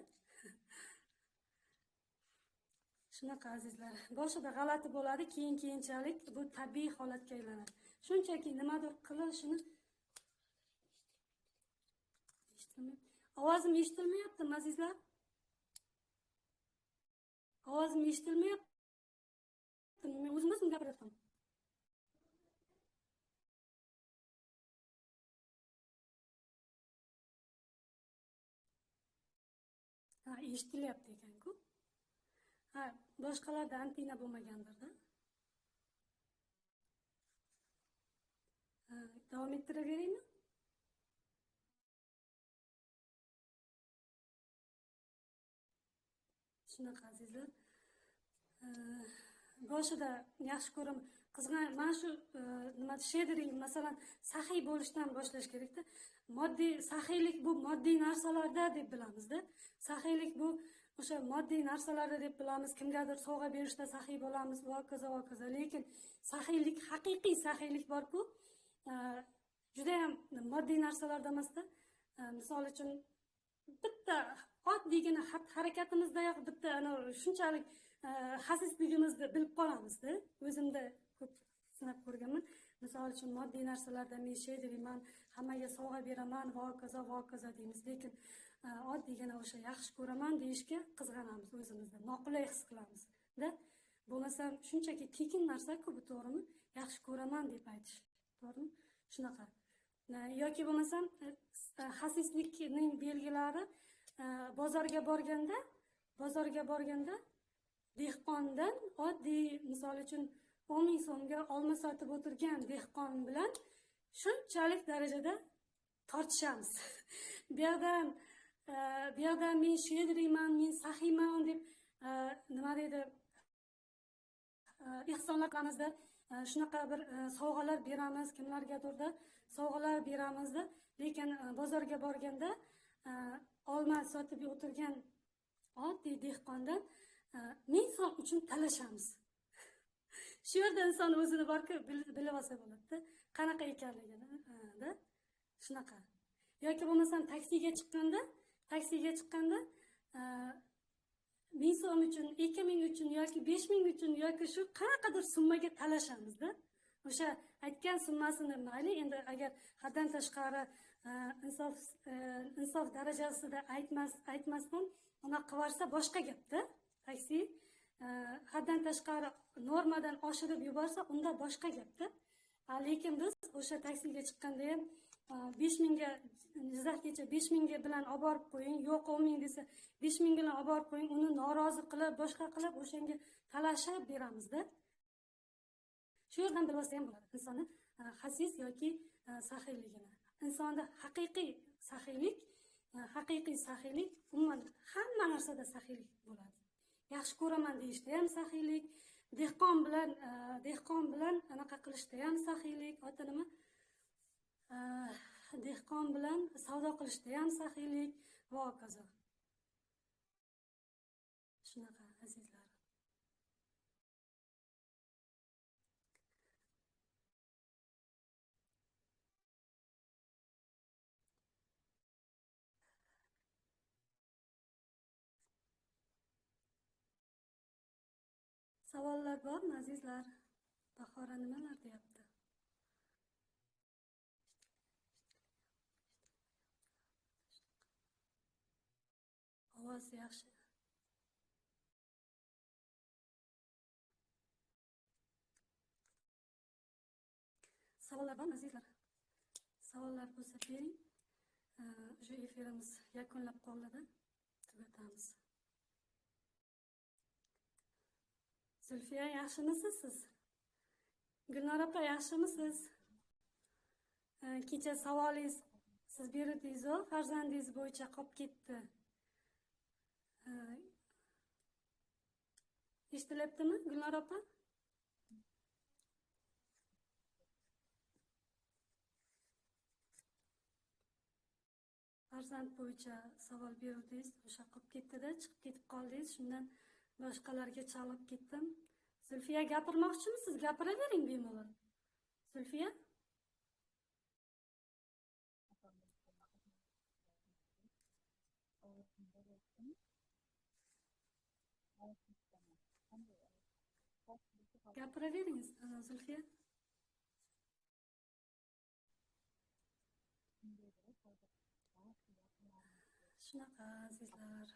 [SPEAKER 1] Shunaqa azizlar. Boshida g'alati bo'ladi, keyinchalik bu tabiiy holatga aylanadi. Shunchaki nimadir qilishini ovozim eshitilmayaptimi, azizlar? Ovozim eshitilmayapti. Men o'zim gapiryapman. Eshitilyapti ekan-ku. Boshqalarda antina bo'lmagandir-da. Davom ettiraveraymi? Shunaqa azizlar. Boshida yaxshi ko'raman. Mana shu nima shedering, masalan, saxiy bo'lishdan boshlash kerak-da. Saxiylik bu moddiy narsalarda deb bilamiz-da. Saxiylik bu o'sha moddiy narsalarda deb bilamiz. Kimgadir sovg'a berishda saxiy bo'lamiz, va kaza. Lekin saxiylik, haqiqiy saxiylik bor-ku, juda ham moddiy narsalarda emasda. Misol uchun bitta oddiygina harakatimizdayoq bitta shunchalik xasisligimizni bilib qolamizda. O'zimda ko'p sinab ko'rganman. Misol uchun moddiy narsalarda men shedriman, hammaga sovg'a beraman, va kaza deymiz. Lekin oddiygina o'sha yaxshi ko'raman deyishga qizg'anamiz o'zimizda, noqulay his qilamiz-da. Bo'lmasam shunchaki tekin narsa-ku bu, to'g'rimi? Yaxshi ko'raman deb aytish, to'g'rimi? Shunaqa. yoki bo'lmasam xasislikning belgilari bozorga borganda dehqondan oddiy misol uchun 10 ming so'mga olma sotib o'tirgan dehqon bilan shunchalik darajada tortishamiz. Bu yoqdan men shedriyman, men saxiyman deb nima deydi, ehsonlar qilamizda, shunaqa bir sovg'alar beramiz, kimlargadirda sovg'alar beramizda, lekin bozorga borganda olma sotib o'tirgan oddiy dehqondan 1000 so'm uchun talashamiz. Shu yerda inson o'zini borku bilib olsa bo'ladi, qanaqa ekanligini, shunaqa. Yoki bo'lmasam taksiga chiqqanda 1000 so'm uchun, 2000 uchun yoki 5000 uchun yoki shu qanaqadir summaga talashamizda. O'sha aytgan summasini mayli, endi agar haddan tashqari insof darajasida aytmasdan unaqa qilarsa boshqa gapda. Taksi haddan tashqari normadan oshirib yuborsa unda boshqa gapda. Lekin biz o'sha taksiga chiqqanda ham 5000 ga Jizzaxgacha 5000 ga bilan olib borib qo'ying, yo'q 10000 desa 5000 bilan olib borib qo'ying, uni norozi qilib, boshqa qilib o'shanga talashib beramizda. Shu yerdan bilib olsa ham bo'ladi insonni xasis yoki saxiyligini. Insonda haqiqiy saxiylik umuman hamma narsada saxiylik bo'ladi. Yaxshi ko'raman deyishda ham saxiylik, dehqon bilan anaqa qilishda ham saxiylik, nima? Dehqon bilan savdo qilishda ham saxiylik va hokazo. Shunaqa azizlar. Savollar bormi azizlar? Bahora nimalar deyapti? Ovoz yaxshi. Savollar bormi azizlar? Savollar bo'lsa bering. Shu efirimiz yakunlab qoldi, tugatamiz. Zulfiya, yaxshimisiz siz? Gulnor opa, yaxshimisiz? Kecha savolingiz siz berdingiz-ku, farzandingiz bo'yicha qolib ketdi. Eshitilyaptimi, Gulnor opa? Farzand bo'yicha savol berdingiz, o'sha qolib ketdi-da, chiqib ketib qoldingiz, shundan boshqalarga chalib ketdim. Zulfiya, gapirmoqchimisiz? Gapiravering bemalol. Zulfiya? Gapiravering, Zulfiya. Shunaqa azizlar.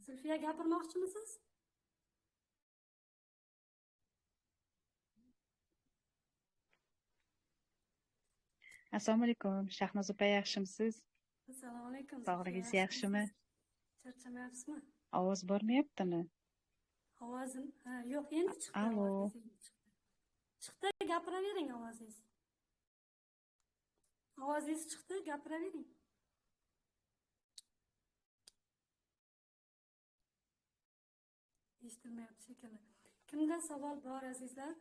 [SPEAKER 1] Zulfiya, gapirmoqchimisiz?
[SPEAKER 5] Assalomu alaykum, Shahnoz opa, yaxshimisiz?
[SPEAKER 1] Assalomu alaykum.
[SPEAKER 5] Sog'ligingiz yaxshimi?
[SPEAKER 1] Charchamayapsizmi?
[SPEAKER 5] Ovoz bormayaptimi?
[SPEAKER 1] Ovozim yo'q, endi chiqdi.
[SPEAKER 5] Alo.
[SPEAKER 1] Chiqdi, gapiravering ovozingiz. Ovozingiz chiqdi, gapiravering. Eshitilmayapti shekilli. Kimda savol bor azizlar?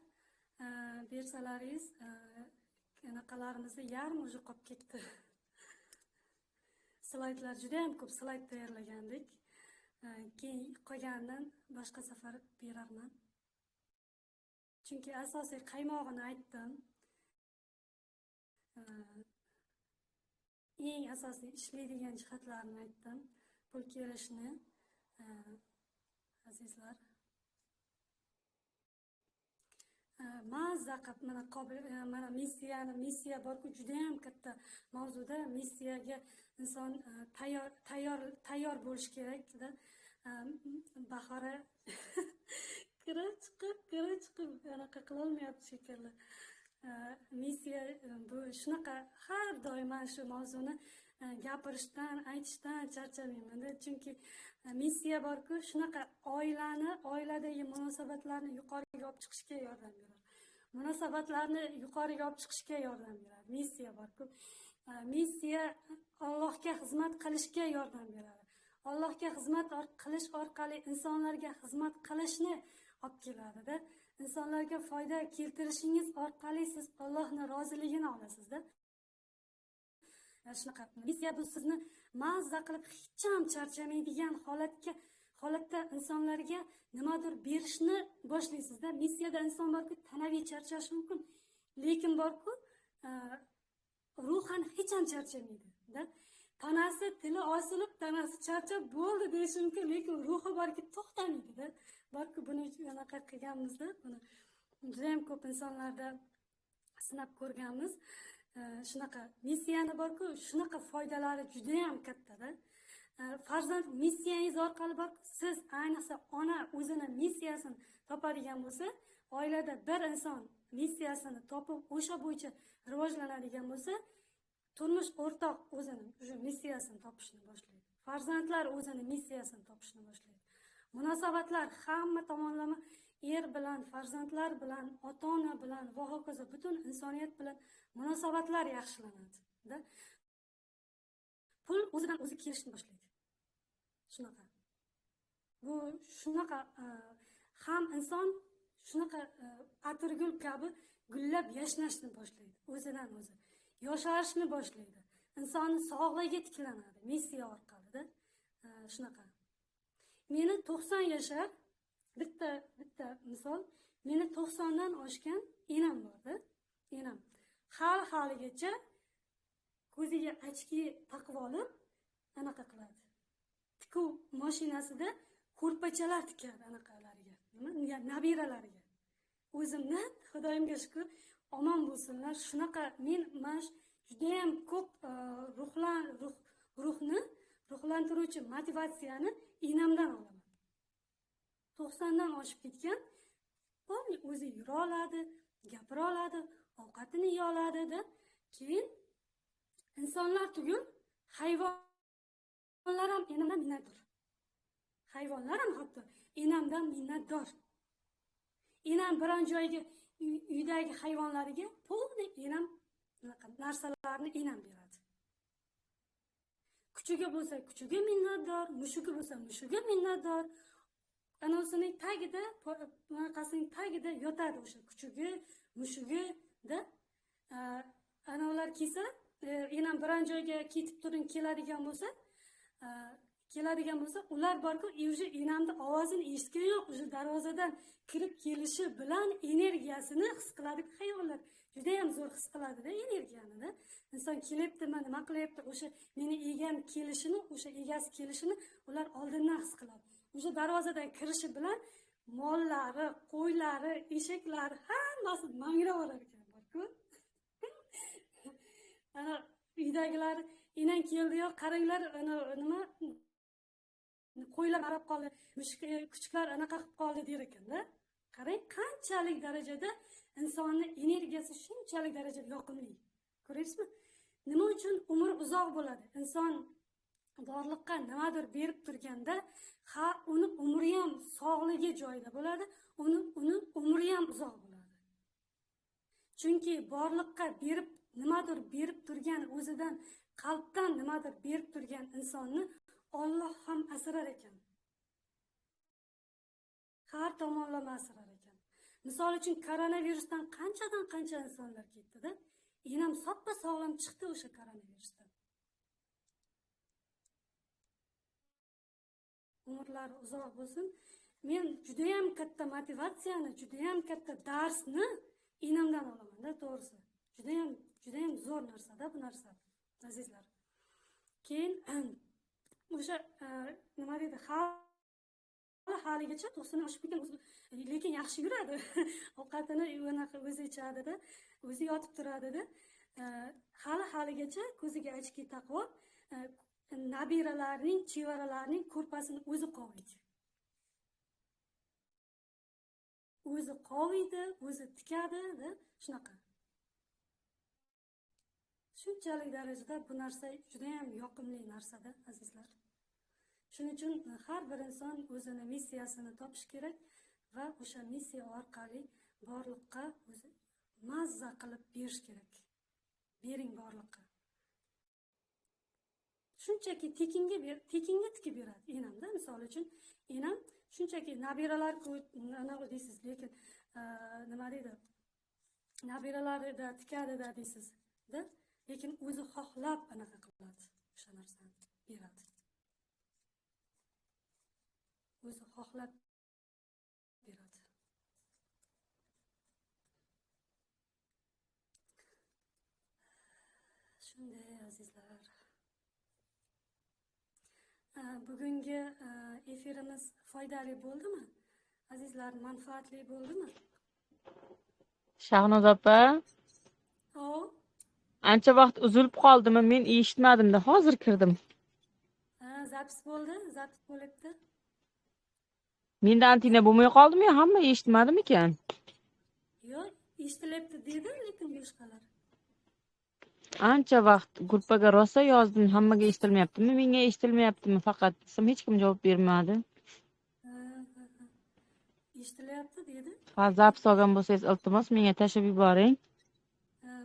[SPEAKER 1] Bersalaringiz, anaqalarimizni yarmi o'zi qolib ketdi. Slaydlar juda ham ko'p slayd tayyorlagandik. Keyin qolganidan boshqa safar berarman. Chunki asosiy qaymog'ini aytdim. Eng asosiy ishlaydigan jihatlarini aytdim. Pul kelishni azizlar. Mazza qilib mana missiya borku, juda ham katta mavzuda. Missiyaga inson tayyor bo'lish kerak-da. Bahora kira chiqib anaqa qila olmayapti shekilli. missiya bu shunaqa har doim mana shu mavzuni gapirishdan aytishdan charchamayman chunki missiya borku shunaqa oiladagi munosabatlarni yuqoriga olib chiqishga yordam beradi, munosabatlarni yuqoriga olib chiqishga yordam beradi. Missiya borku missiya Allohga xizmat qilishga yordam beradi. Allohga xizmat qilish orqali insonlarga xizmat qilishni olib keladida. İnsanlarga foyda keltirishingiz orqali siz Allohning roziligini olasizda. Shunaqa missiya bu sizni mazza qilib hech ham charchamaydigan holatda insonlarga nimadir berishni boshlaysizda. Missiyada inson borku tanaviy charchashi mumkin, lekin borku ruhan hech ham charchamaydi. Tanasi tili osilib, tanasi charchab bo'ldi deyishi mumkin, lekin ruhi borki to'xtamaydi. Borku buni anaqa qilganmizda, buni juda ham ko'p insonlarda sinab ko'rganmiz. Shunaqa missiyani borku shunaqa foydalari juda ham kattada. Farzand missiyangiz orqali borku siz ayniqsa ona o'zini missiyasini topadigan bo'lsa, oilada bir inson missiyasini topib o'sha bo'yicha rivojlanadigan bo'lsa, turmush o'rtoq o'zini missiyasini topishni boshlaydi. Farzandlar o'zini missiyasini topishni boshlaydi. Munosabatlar hamma tomonlama er bilan, farzandlar bilan, ota-ona bilan va hokazo butun insoniyat bilan munosabatlar yaxshilanadi. Pul o'zidan o'zi kelishni boshlaydi. Shunaqa. Bu shunaqa ham inson shunaqa atirgul kabi gullab yashnashni boshlaydi. O'zidan o'zi yosharishni boshlaydi. Insonning sog'ligi tiklanadi missiya orqali. Shunaqa. Meni 90 yashar bitta misol, meni 90 dan oshgan enam bordi. Enam haligacha ko'ziga ochki taqib olib anaqa qiladi. Tikuv mashinasida ko'rpachalar tikadi anaqalariga, nabiralariga. O'zimni Xudoyimga shukr omon bo'lsinlar. Shunaqa men juda ham ko'p ruhni ruhlantiruvchi motivatsiyani enamdan olaman. 90 dan oshib ketgan, o'zi yura oladi, gapira oladi, ovqatini yeya oladi-da. Keyin insonlar tugul hayvonlar ham enamdan minnatdor. Hayvonlar ham hatto enamdan minnatdor. Enam biron joyga uydagi hayvonlariga polni enam narsalarni enam beradi. Kuchiga bo'lsa kuchiga minnatdor, mushugi bo'lsa mushuga minnatdor. Anosining tagida, bunaqasining tagida yotadi o'sha kuchugi, mushugi-da. Anolar kelsa, enam biron joyga ketib turing keladigan bo'lsa, ular borku, o'sha enamning ovozini eshitganoq, o'sha darvozadan kirib kelishi bilan energiyasini his qiladi hayvonlar. Juda ham zo'r his qiladi-da energiyani-da. Inson kelyaptimi, nima qilyapti, o'sha meni egam kelishini, o'sha egasi kelishini ular oldindan his qiladi. O'sha darvozadan kirishi bilan mollari, qo'ylari, eshaklari hammasi mangrab olar ekan borku. Ana uydagilar enang keldi-yu, qaranglar, ana nima qo'ylar qarab qoldi, kuchuklar anaqa qilib qoldi der ekanda. Qarang, qanchalik darajada insonning energiyasi shunchalik darajada yoqimli. Ko'ryapsizmi? Nima uchun umr uzoq bo'ladi? Inson borliqqa nimadir berib turganda, uni umri ham sog'ligi joyida bo'ladi, uni umri ham uzoq bo'ladi. Chunki borliqqa nimadir berib turgan, o'zidan qalbdan nimadir berib turgan insonni Alloh ham asrar ekan. Har tomonlama asrar ekan. Misol uchun koronavirusdan qanchadan qancha insonlar ketdi-da. Enam soppa sog'lom chiqdi o'sha koronavirusdan. Umrlari uzoq bo'lsin. Men juda ham katta motivatsiyani, juda ham katta darsni enamdan olaman-da, to'g'risi. Juda ham zo'r narsa-da bu narsa, azizlar. Keyin o'sha nima deydi, haligacha 90 oshib ketgan, lekin yaxshi yuradi. Ovqatini o'zi ichadi-da, o'zi yotib turadi-da. Haligacha ko'ziga ochki taqib, nabiralarning, chevaralarning ko'rpasini o'zi qoviydi. O'zi qoviydi, o'zi tikadi-da, shunaqa. Shunchalik darajada bu narsa juda ham yoqimli narsada, azizlar. Shuning uchun har bir inson o'zini missiyasini topish kerak va o'sha missiya orqali borliqqa o'zi mazza qilib berish kerak. Bering borliqqa. Shunchaki tekinga tikib beradi enamda. Misol uchun, enam shunchaki nabiralar anaqa deysiz, lekin nima deydi? Nabiralarida tikadida deysiz-da, lekin o'zi xohlab anaqa qiladi. O'sha narsani beradi. O'zi xohlab beradi. Shunday, azizlar. Bugungi efirimiz foydali bo'ldimi? Azizlar, manfaatli bo'ldimi?
[SPEAKER 4] Shahnoz opa,
[SPEAKER 1] O,
[SPEAKER 4] ancha vaqt uzilib qoldimi? Men eshitmadim-da, hozir kirdim.
[SPEAKER 1] zapis bo'ldi, zapis bo'libdi.
[SPEAKER 4] Menda antina bo'lmay qoldimi yo hamma eshitmadimi ekan?
[SPEAKER 1] Yo'q, eshitilyapti dedi, lekin boshqalar.
[SPEAKER 4] Ancha vaqt gruppaga rosa yozdim, hammaga eshitilmayaptimi? Menga eshitilmayaptimi? Faqat desam hech kim javob bermadi.
[SPEAKER 1] Eshitilyapti dedi.
[SPEAKER 4] Ha, zapis olgan bo'lsangiz, iltimos menga tashlab yuboring.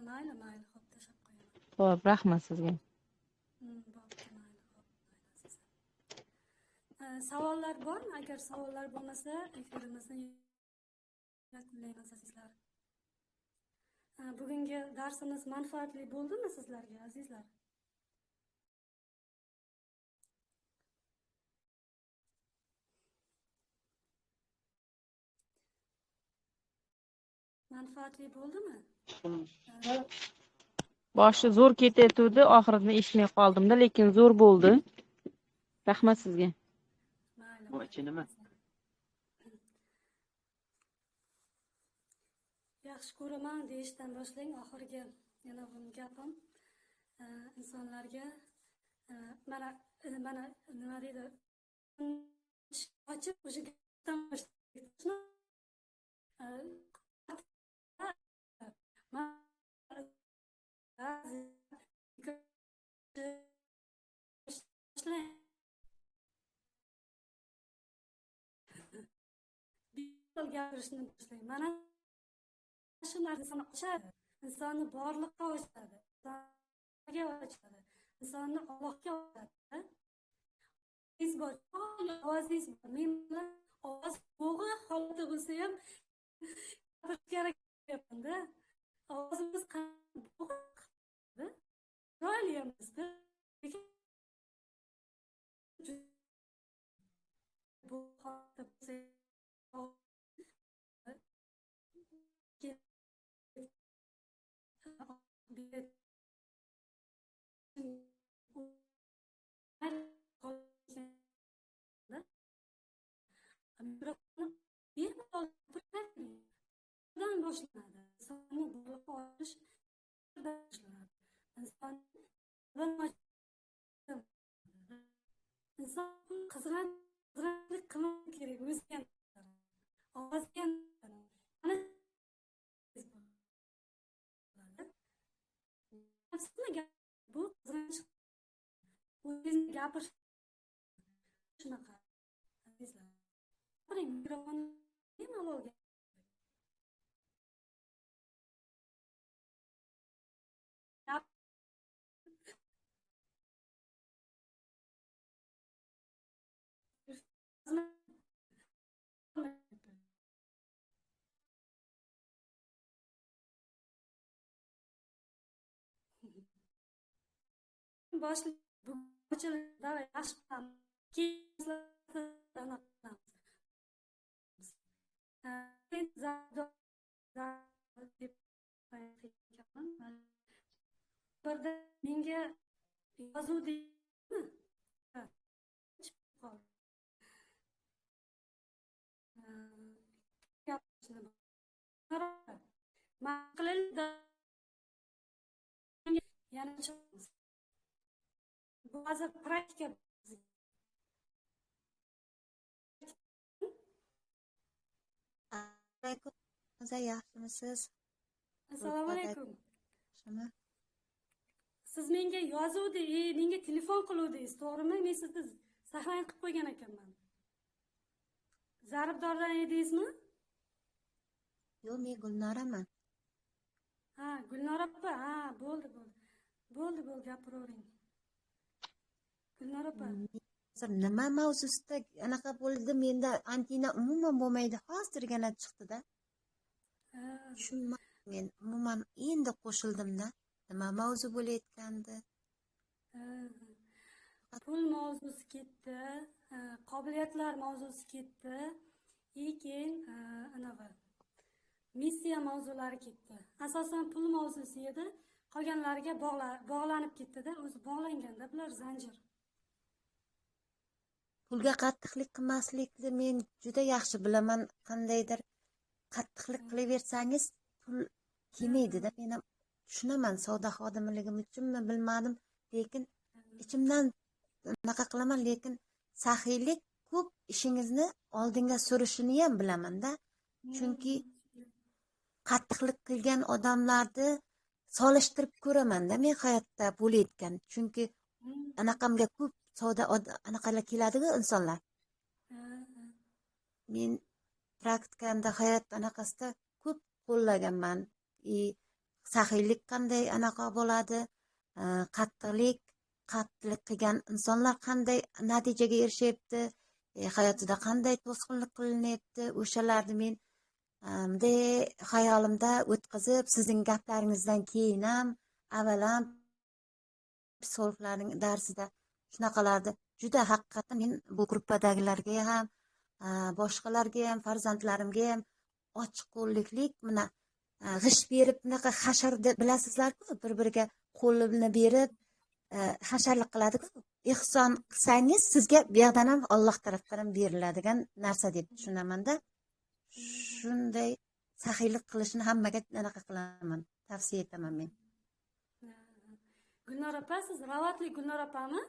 [SPEAKER 1] Mayli, xo'p, tashlab qo'yaman.
[SPEAKER 4] Xo'p, rahmat sizga.
[SPEAKER 1] Bo'pti, mayli, xo'p, aziz. Savollar bormi? Agar savollar bo'lmasa, efirimizni yakunlaymiz, azizlar. Bugungi darsimiz manfaatli bo'ldimi sizlarga, azizlar? Manfaatli bo'ldimi?
[SPEAKER 4] Boshi zo'r ketayotdi, oxirini eshitmay qoldim-da, lekin zo'r bo'ldi. Rahmat sizga.
[SPEAKER 1] Mayli.
[SPEAKER 6] Bu ichi nima?
[SPEAKER 1] Yaxshi ko'raman deyishdan boshlang, oxirgi yana bu gapim insonlarga mana nima deydi? Ochib o'sha gapdan boshlaydi. Gapirishni boshlayman. Mana shu narsani ochadi. Insonni borliqqa ochadi. Insonga ochadi. Insonni Allohga ochadi. Siz bor, ovozingiz bor. Men bilan ovoz bo'g'i holati bo'lsa ham gapirish kerak deyapman-da. Ovozimiz bo'g'i. Chiroyli emasda. Lekin bu holatda bo'lsa boshlanadi. Insonni borliqqa olish boshlanadi. Inson qizg'anlik qilmay kerak o'ziga. Ovozga bu qizg'anish o'zingizni gapirish shunaqa, azizlar. Qarang, mikrofonni bemalol boshli buchilarda yaxshi birda menga yozuv deymi? Yana bu hozir praktika.
[SPEAKER 7] Alaykum. Yaxshimisiz?
[SPEAKER 1] Assalomu alaykum.
[SPEAKER 7] Shuni
[SPEAKER 1] siz menga yozuvdi, menga telefon qiluvdingiz, to'g'rimi? Men sizni saqlanib qilib qo'ygan ekanman. Zaribdordan edingizmi?
[SPEAKER 6] Yo'q, men Gulnoraman.
[SPEAKER 1] Ha, Gulnora opa, ha, bo'ldi. Bo'ldi, gapiravering. Gulnora opa.
[SPEAKER 6] Hozir nima mavzusida anaqa bo'ldi, menda antina umuman bo'lmaydi. Hozirgina chiqdi-da.
[SPEAKER 1] Ha,
[SPEAKER 6] Tushunmadim men. Umuman endi qo'shildimda. Nima mavzu bo'layotgandi?
[SPEAKER 1] ha. Pul mavzusi ketdi, qobiliyatlar mavzusi ketdi. Keyin anaqa missiya mavzulari ketdi. Asosan pul mavzusi edi. Qolganlariga bog'lanib ketdi-da, o'zi bog'langanda bular zanjir.
[SPEAKER 6] Pulga qattiqlik qilmaslikni men juda yaxshi bilaman. Qandaydir qattiqlik qilaversangiz pul kelmaydi-da. Men ham tushunaman, savdo xodimligim uchunmi bilmadim, lekin ichimdan unaqa qilaman, lekin saxiylik ko'p ishingizni oldinga surishini ham bilaman-da. Chunki qattiqlik qilgan odamlarni solishtirib ko'raman-da men hayotda bo'layotgan. Chunki anaqamga ko'p savdo anaqalar keladi-ku insonlar. Men praktikamda hayot anaqasida ko'p qo'llaganman. Saxiylik qanday anaqa bo'ladi, qattiqlik qilgan insonlar qanday natijaga erishyapti, hayotida qanday to'sqinlik qilinyapti, o'shalarni men hayolimda o'tkazib, sizning gaplaringizdan keyin ham, avval ham psixologlarning darsida shunaqalardi. Juda haqiqatan men bu gruppadagilarga ham, boshqalarga ham, farzandlarimga ham ochiqko'rliklik, mana g'isht berib, bunaqa hasharni bilasizlar-ku, bir-biriga qo'lini berib, hasharlik qiladi-ku. Ehson qilsangiz, sizga bu yoqdan ham Alloh tarafdan ham beriladigan narsa deb tushunaman-da. Shunday saxiylik qilishni hammaga anaqa qilaman, tavsiya etaman men.
[SPEAKER 1] Gulnora opa, siz Ravatli Gulnora opami?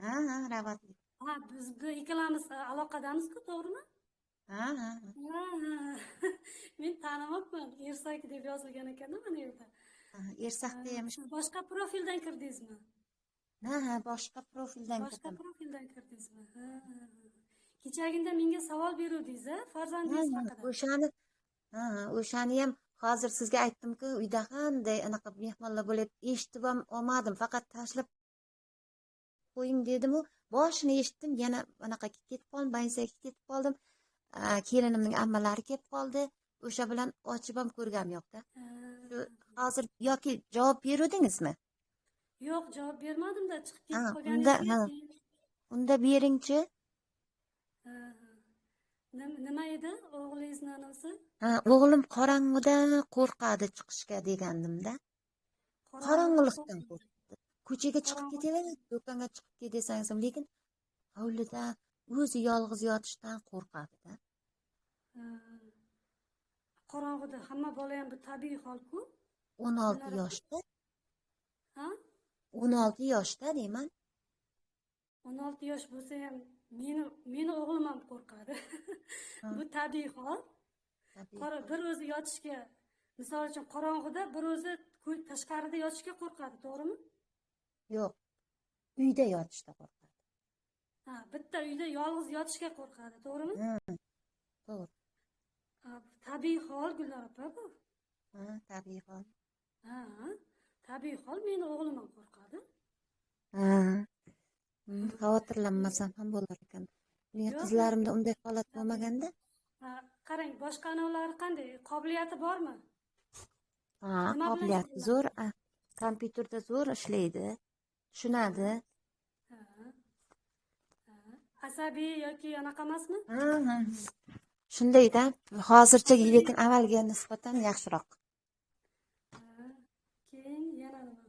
[SPEAKER 6] Ha, Ravatli.
[SPEAKER 1] Ha, biz ikkalamiz aloqadamizku, to'g'rimi?
[SPEAKER 6] Ha.
[SPEAKER 1] Men tanimabman, Ersak deb yozilgan ekan-da mana yerda.
[SPEAKER 6] Ersakda ham
[SPEAKER 1] Siz boshqa profildan kirdingizmi?
[SPEAKER 6] Ha, boshqa profildan
[SPEAKER 1] Boshqa
[SPEAKER 6] kirdim.
[SPEAKER 1] profildan kirdingizmi? Kechaginda menga savol beruvdingiz, farzandingiz haqida.
[SPEAKER 6] O'shani ham hozir sizga aytdim-ku, uyda qanday anaqa mehmonlar bo'lib, eshitib ham olmadim, faqat tashlab qo'ying dedim-u, boshini eshitdim, yana anaqa ketib qoldim, bansaga ketib qoldim. Kelinimning ammalari kelib qoldi. O'sha bilan ochib ham ko'rgam yo'q-da. Hozir yoki javob beruvdingizmi?
[SPEAKER 1] Yo'q, javob bermadim-da, chiqib ketib qolganingiz.
[SPEAKER 6] Unda beringchi.
[SPEAKER 1] Nima edi o'g'lingizning anasi?
[SPEAKER 6] O'g'lim qorong'udan qo'rqadi chiqishga degandim-da. Qorong'ulikdan qo'rqdi. Ko'chaga chiqib ketaveradi, do'konga chiqib ket desangiz ham, lekin hovlida o'zi yolg'iz yotishdan qo'rqadi-da.
[SPEAKER 1] Qorong'uda hamma bola ham bu tabiiy hol-ku.
[SPEAKER 6] 16 yoshda.
[SPEAKER 1] Ha?
[SPEAKER 6] 16 yoshda deyman.
[SPEAKER 1] 16 yosh bo'lsa ham meni o'g'lim ham qo'rqadi. Bu tabiiy hol. Bir o'zi yotishga, misol uchun qorong'uda bir o'zi tashqarida yotishga qo'rqadi, to'g'rimi?
[SPEAKER 6] Yo'q. Uyda yotishda qo'rqadi.
[SPEAKER 1] Bitta uyda yolg'iz yotishga qo'rqadi, to'g'rimi?
[SPEAKER 6] To'g'ri.
[SPEAKER 1] Tabiiy hol Gulnora opa bu.
[SPEAKER 6] Tabiiy hol.
[SPEAKER 1] Tabiiy hol, meni o'g'lim ham qo'rqadi.
[SPEAKER 6] Xavotirlanmasam ham bo'lar ekan. Men qizlarimda unday holat bo'lmaganda.
[SPEAKER 1] Qarang, boshqa anovlari qanday? Qobiliyati bormi?
[SPEAKER 6] Qobiliyati zo'r. Kompyuterda zo'r ishlaydi. Tushunadi.
[SPEAKER 1] Asabiy yoki anaqa emasmi?
[SPEAKER 6] Shundayda, hozircha lekin avvalga nisbatan yaxshiroq.
[SPEAKER 1] Keyin yana nima?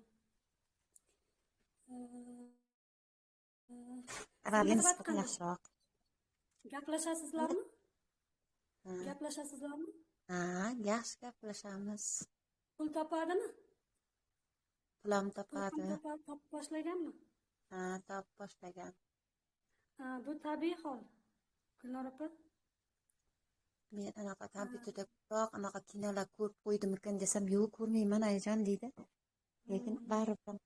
[SPEAKER 6] Avvalga nisbatan yaxshiroq.
[SPEAKER 1] Gaplashasizlarmi? Gaplashasizlarmi?
[SPEAKER 6] Yaxshi gaplashamiz.
[SPEAKER 1] Pul topadimi?
[SPEAKER 6] Pul ham topadi.
[SPEAKER 1] Topib boshlaganmi?
[SPEAKER 6] Topib boshlagan.
[SPEAKER 1] Bu tabiiy hol. Gulnora opa?
[SPEAKER 6] Men anaqa kompyuterda ko'proq anaqa kinolar ko'rib qo'ydimikan desam, yo'q, ko'rmayman ayajon deydi. Lekin baribir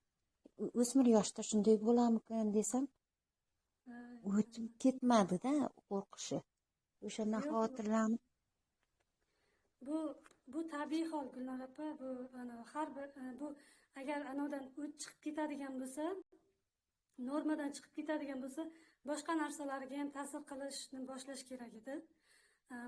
[SPEAKER 6] o'smir yoshda shunday bo'larmikin desam,
[SPEAKER 1] Ha,
[SPEAKER 6] o'tib ketmadi-da qo'rqishi. O'shandan
[SPEAKER 1] yo'q,
[SPEAKER 6] xavotirlanib,
[SPEAKER 1] bu tabiiy hol Gulnor opa. Bu har bir bu agar anodan o't chiqib ketadigan bo'lsa, normadan chiqib ketadigan bo'lsa, boshqa narsalarga ham ta'sir qilishni boshlash kerak edi.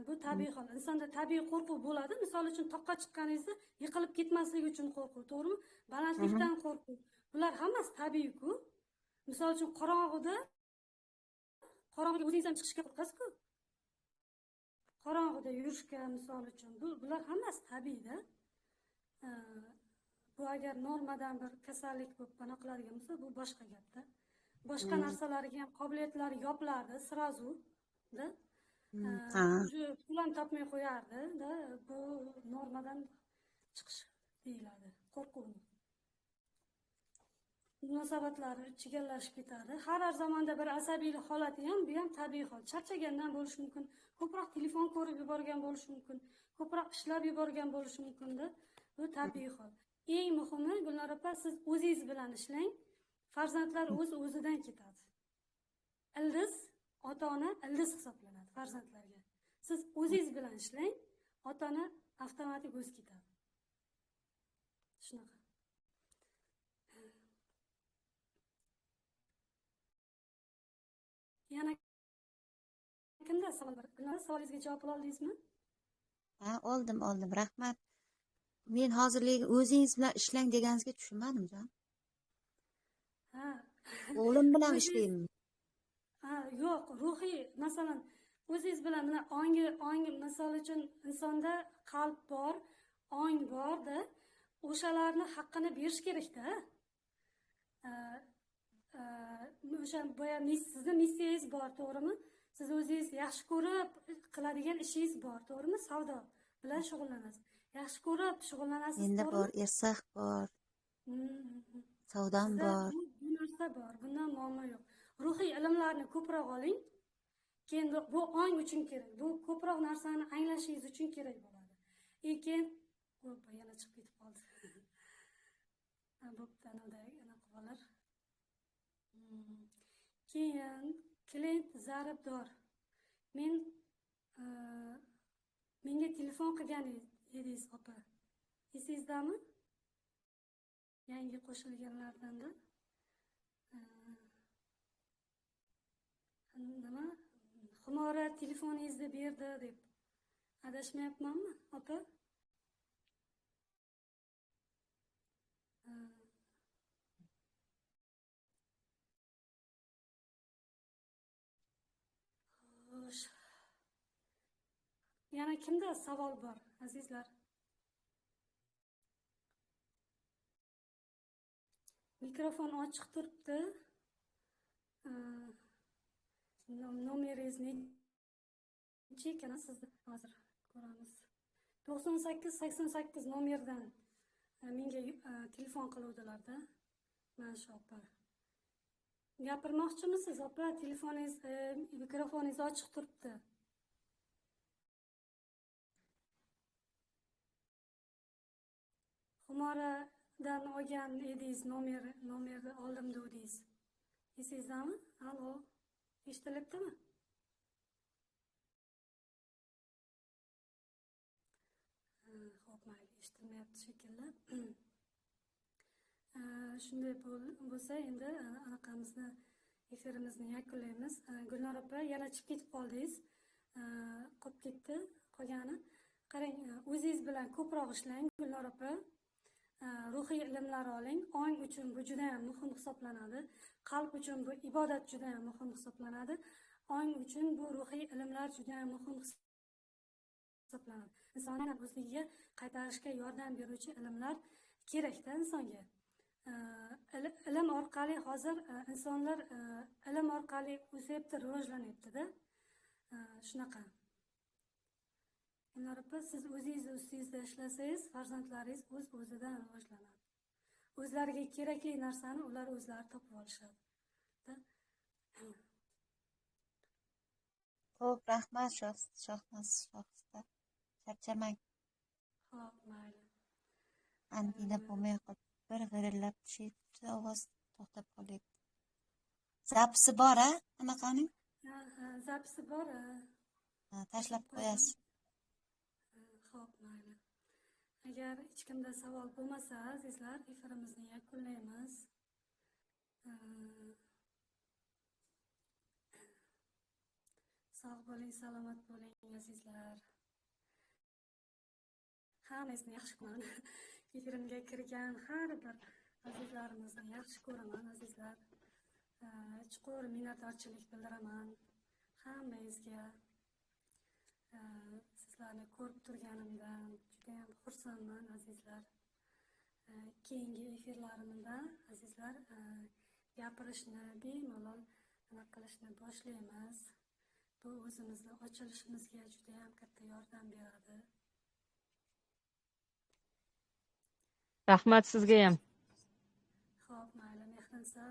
[SPEAKER 1] Bu tabiiy hol. Insonda tabiiy qo'rquv bo'ladi. Misol uchun toqqa chiqqaningizda yiqilib ketmaslik uchun qo'rquv, to'g'rimi? Balandlikdan qo'rquv. Bular hammasi tabiiy-ku. Misol uchun qorong'uga o'zingiz ham chiqishga qo'rqasiz-ku. Qorong'uda yurishga misol uchun bular hammasi tabiiyda. Bu agar normadan bir kasallik bo'lib bana qiladigan bo'lsa, bu boshqa gapda. Boshqa narsalarga ham qobiliyatlari yopilardi, srazu da. Pulan topmay qo'yardi da. Bu normadan chiqish deyiladi, qo'rquv. Munosabatlari chigallashib ketadi. Har zamonda bir asabiylik holati ham, bu ham tabiiy hol. Charchagandan bo'lishi mumkin, ko'proq telefon ko'rib yuborgan bo'lishi mumkin, ko'proq ishlab yuborgan bo'lishi mumkin-da. Bu tabiiy hol. Eng muhimi, Gulnor opa, siz o'zingiz bilan ishlang. Farzandlar o'z-o'zidan ketadi. Ildiz, ota-ona ildiz hisoblanadi farzandlarga. Siz o'zingiz bilan ishlang, ota-ona avtomatik o'zi ketadi. Shunaqa. Yana kimda savol bor? Gulnor, savolingizga javob ola oldingizmi?
[SPEAKER 6] ha, oldim, rahmat. Men hozirligi o'zingiz bilan ishlang deganingizga tushunmadim, jon.
[SPEAKER 1] Ha.
[SPEAKER 6] O'g'lim bilan
[SPEAKER 1] O'zingiz-
[SPEAKER 6] ishlayman.
[SPEAKER 1] Ha, yo'q, ruhiy, masalan, o'zingiz bilan ongi misol uchun insonda qalb bor, ong bor-da, o'shalarni haqqini berish kerak-da. O'sha boya sizni missiyangiz bor, to'g'rimi? Siz o'zingiz yaxshi ko'rib qiladigan ishingiz bor, to'g'rimi? Savdo bilan shug'ullanasiz. Yaxshi ko'rib shug'ullanasiz,
[SPEAKER 6] Menda
[SPEAKER 1] to'g'rimi?
[SPEAKER 6] bor, ersak bor, savdom
[SPEAKER 1] Sizda
[SPEAKER 6] bor.
[SPEAKER 1] bu narsa bor, bundan muammo yo'q. Ruhiy ilmlarni ko'proq oling. Keyin bu ong uchun kerak. Bu ko'proq narsani anglashingiz uchun kerak bo'ladi. Keyin yana chiqib ketib qoldi. Bo'pti, anaqa qolar. Keyin klient zaribdor. Menga telefon qilgan edingiz, opa. Esingizdami? Yangi qo'shilganlardan-da. Nima? Xumora telefoningizni berdi deb adashmayapmanmi, opa? Xo'sh. Yana kimda savol bor, azizlar? Mikrofon ochiq turibdi. Nomeringiz nechi ekan sizni? Hozir ko'ramiz. 98-88 nomerdan menga telefon qiluvdilar-da. Mana shu opa. Gapirmoqchimisiz, opa? Telefoningiz, mikrofoningiz ochiq turibdi. Xumoradan olgan edingiz, nomerni oldim dedingiz. Esingizdami? Allo. Eshitilyaptimi? Xo'p, mayli, eshitilmayapti shekilli. Shunday bo'lsa, endi anaqamizni, efirimizni yakunlaymiz. Gulnor opa, yana chiqib ketib qoldingiz. Qolib ketdi, qolgani. Qarang, o'zingiz bilan ko'proq ishlang, Gulnor opa. Ruhiy ilmlar oling. Ong uchun bu juda ham muhim hisoblanadi. Qalb uchun bu ibodat juda ham muhim hisoblanadi. Ong uchun bu ruhiy ilmlar juda ham muhim hisoblanadi. Insonni o'ziga qaytarishga yordam beruvchi ilmlar kerakda insonga. Ilm orqali hozir insonlar ilm orqali o'syapti, rivojlanyapti-da. Shunaqa. Gulnor opa, siz o'zingiz ustingizda ishlasangiz, farzandlaringiz o'z-o'zidan rivojlanadi. O'zlariga kerakli narsani ular o'zlari topib olishadi.
[SPEAKER 6] Xo'p, rahmat Shohnoza. Charchamang.
[SPEAKER 1] Xo'p, mayli.
[SPEAKER 6] Antina bo'lmay qolib, bir g'irillab tushibdi ovoz. to'xtab qoldik. Zapisi bor, a? Anaqaning?
[SPEAKER 1] Zapisi bor.
[SPEAKER 6] Tashlab qo'yasiz.
[SPEAKER 1] Xo'p, mayli. Agar hech kimda savol bo'lmasa, azizlar, efirimizni yakunlaymiz. Sog' bo'ling, salomat bo'ling, azizlar. Hammasini yaxshi ko'raman. Efirimga kirgan har bir azizlarimizni yaxshi ko'raman, azizlar. Chuqur minnatdorchilik bildiraman hammangizga. Sizlarni ko'rib turganimdan juda ham xursandman, azizlar. Keyingi efirlarimda, azizlar, gapirishni bemalol qilishni boshlaymiz. Bu o'zimizni ochilishimizga juda ham katta yordam beradi.
[SPEAKER 4] Rahmat sizga ham.
[SPEAKER 1] Xo'p, mayli, Mehrinsa.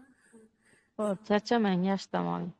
[SPEAKER 4] Xo'p, charchamang, yaxshi dam oling.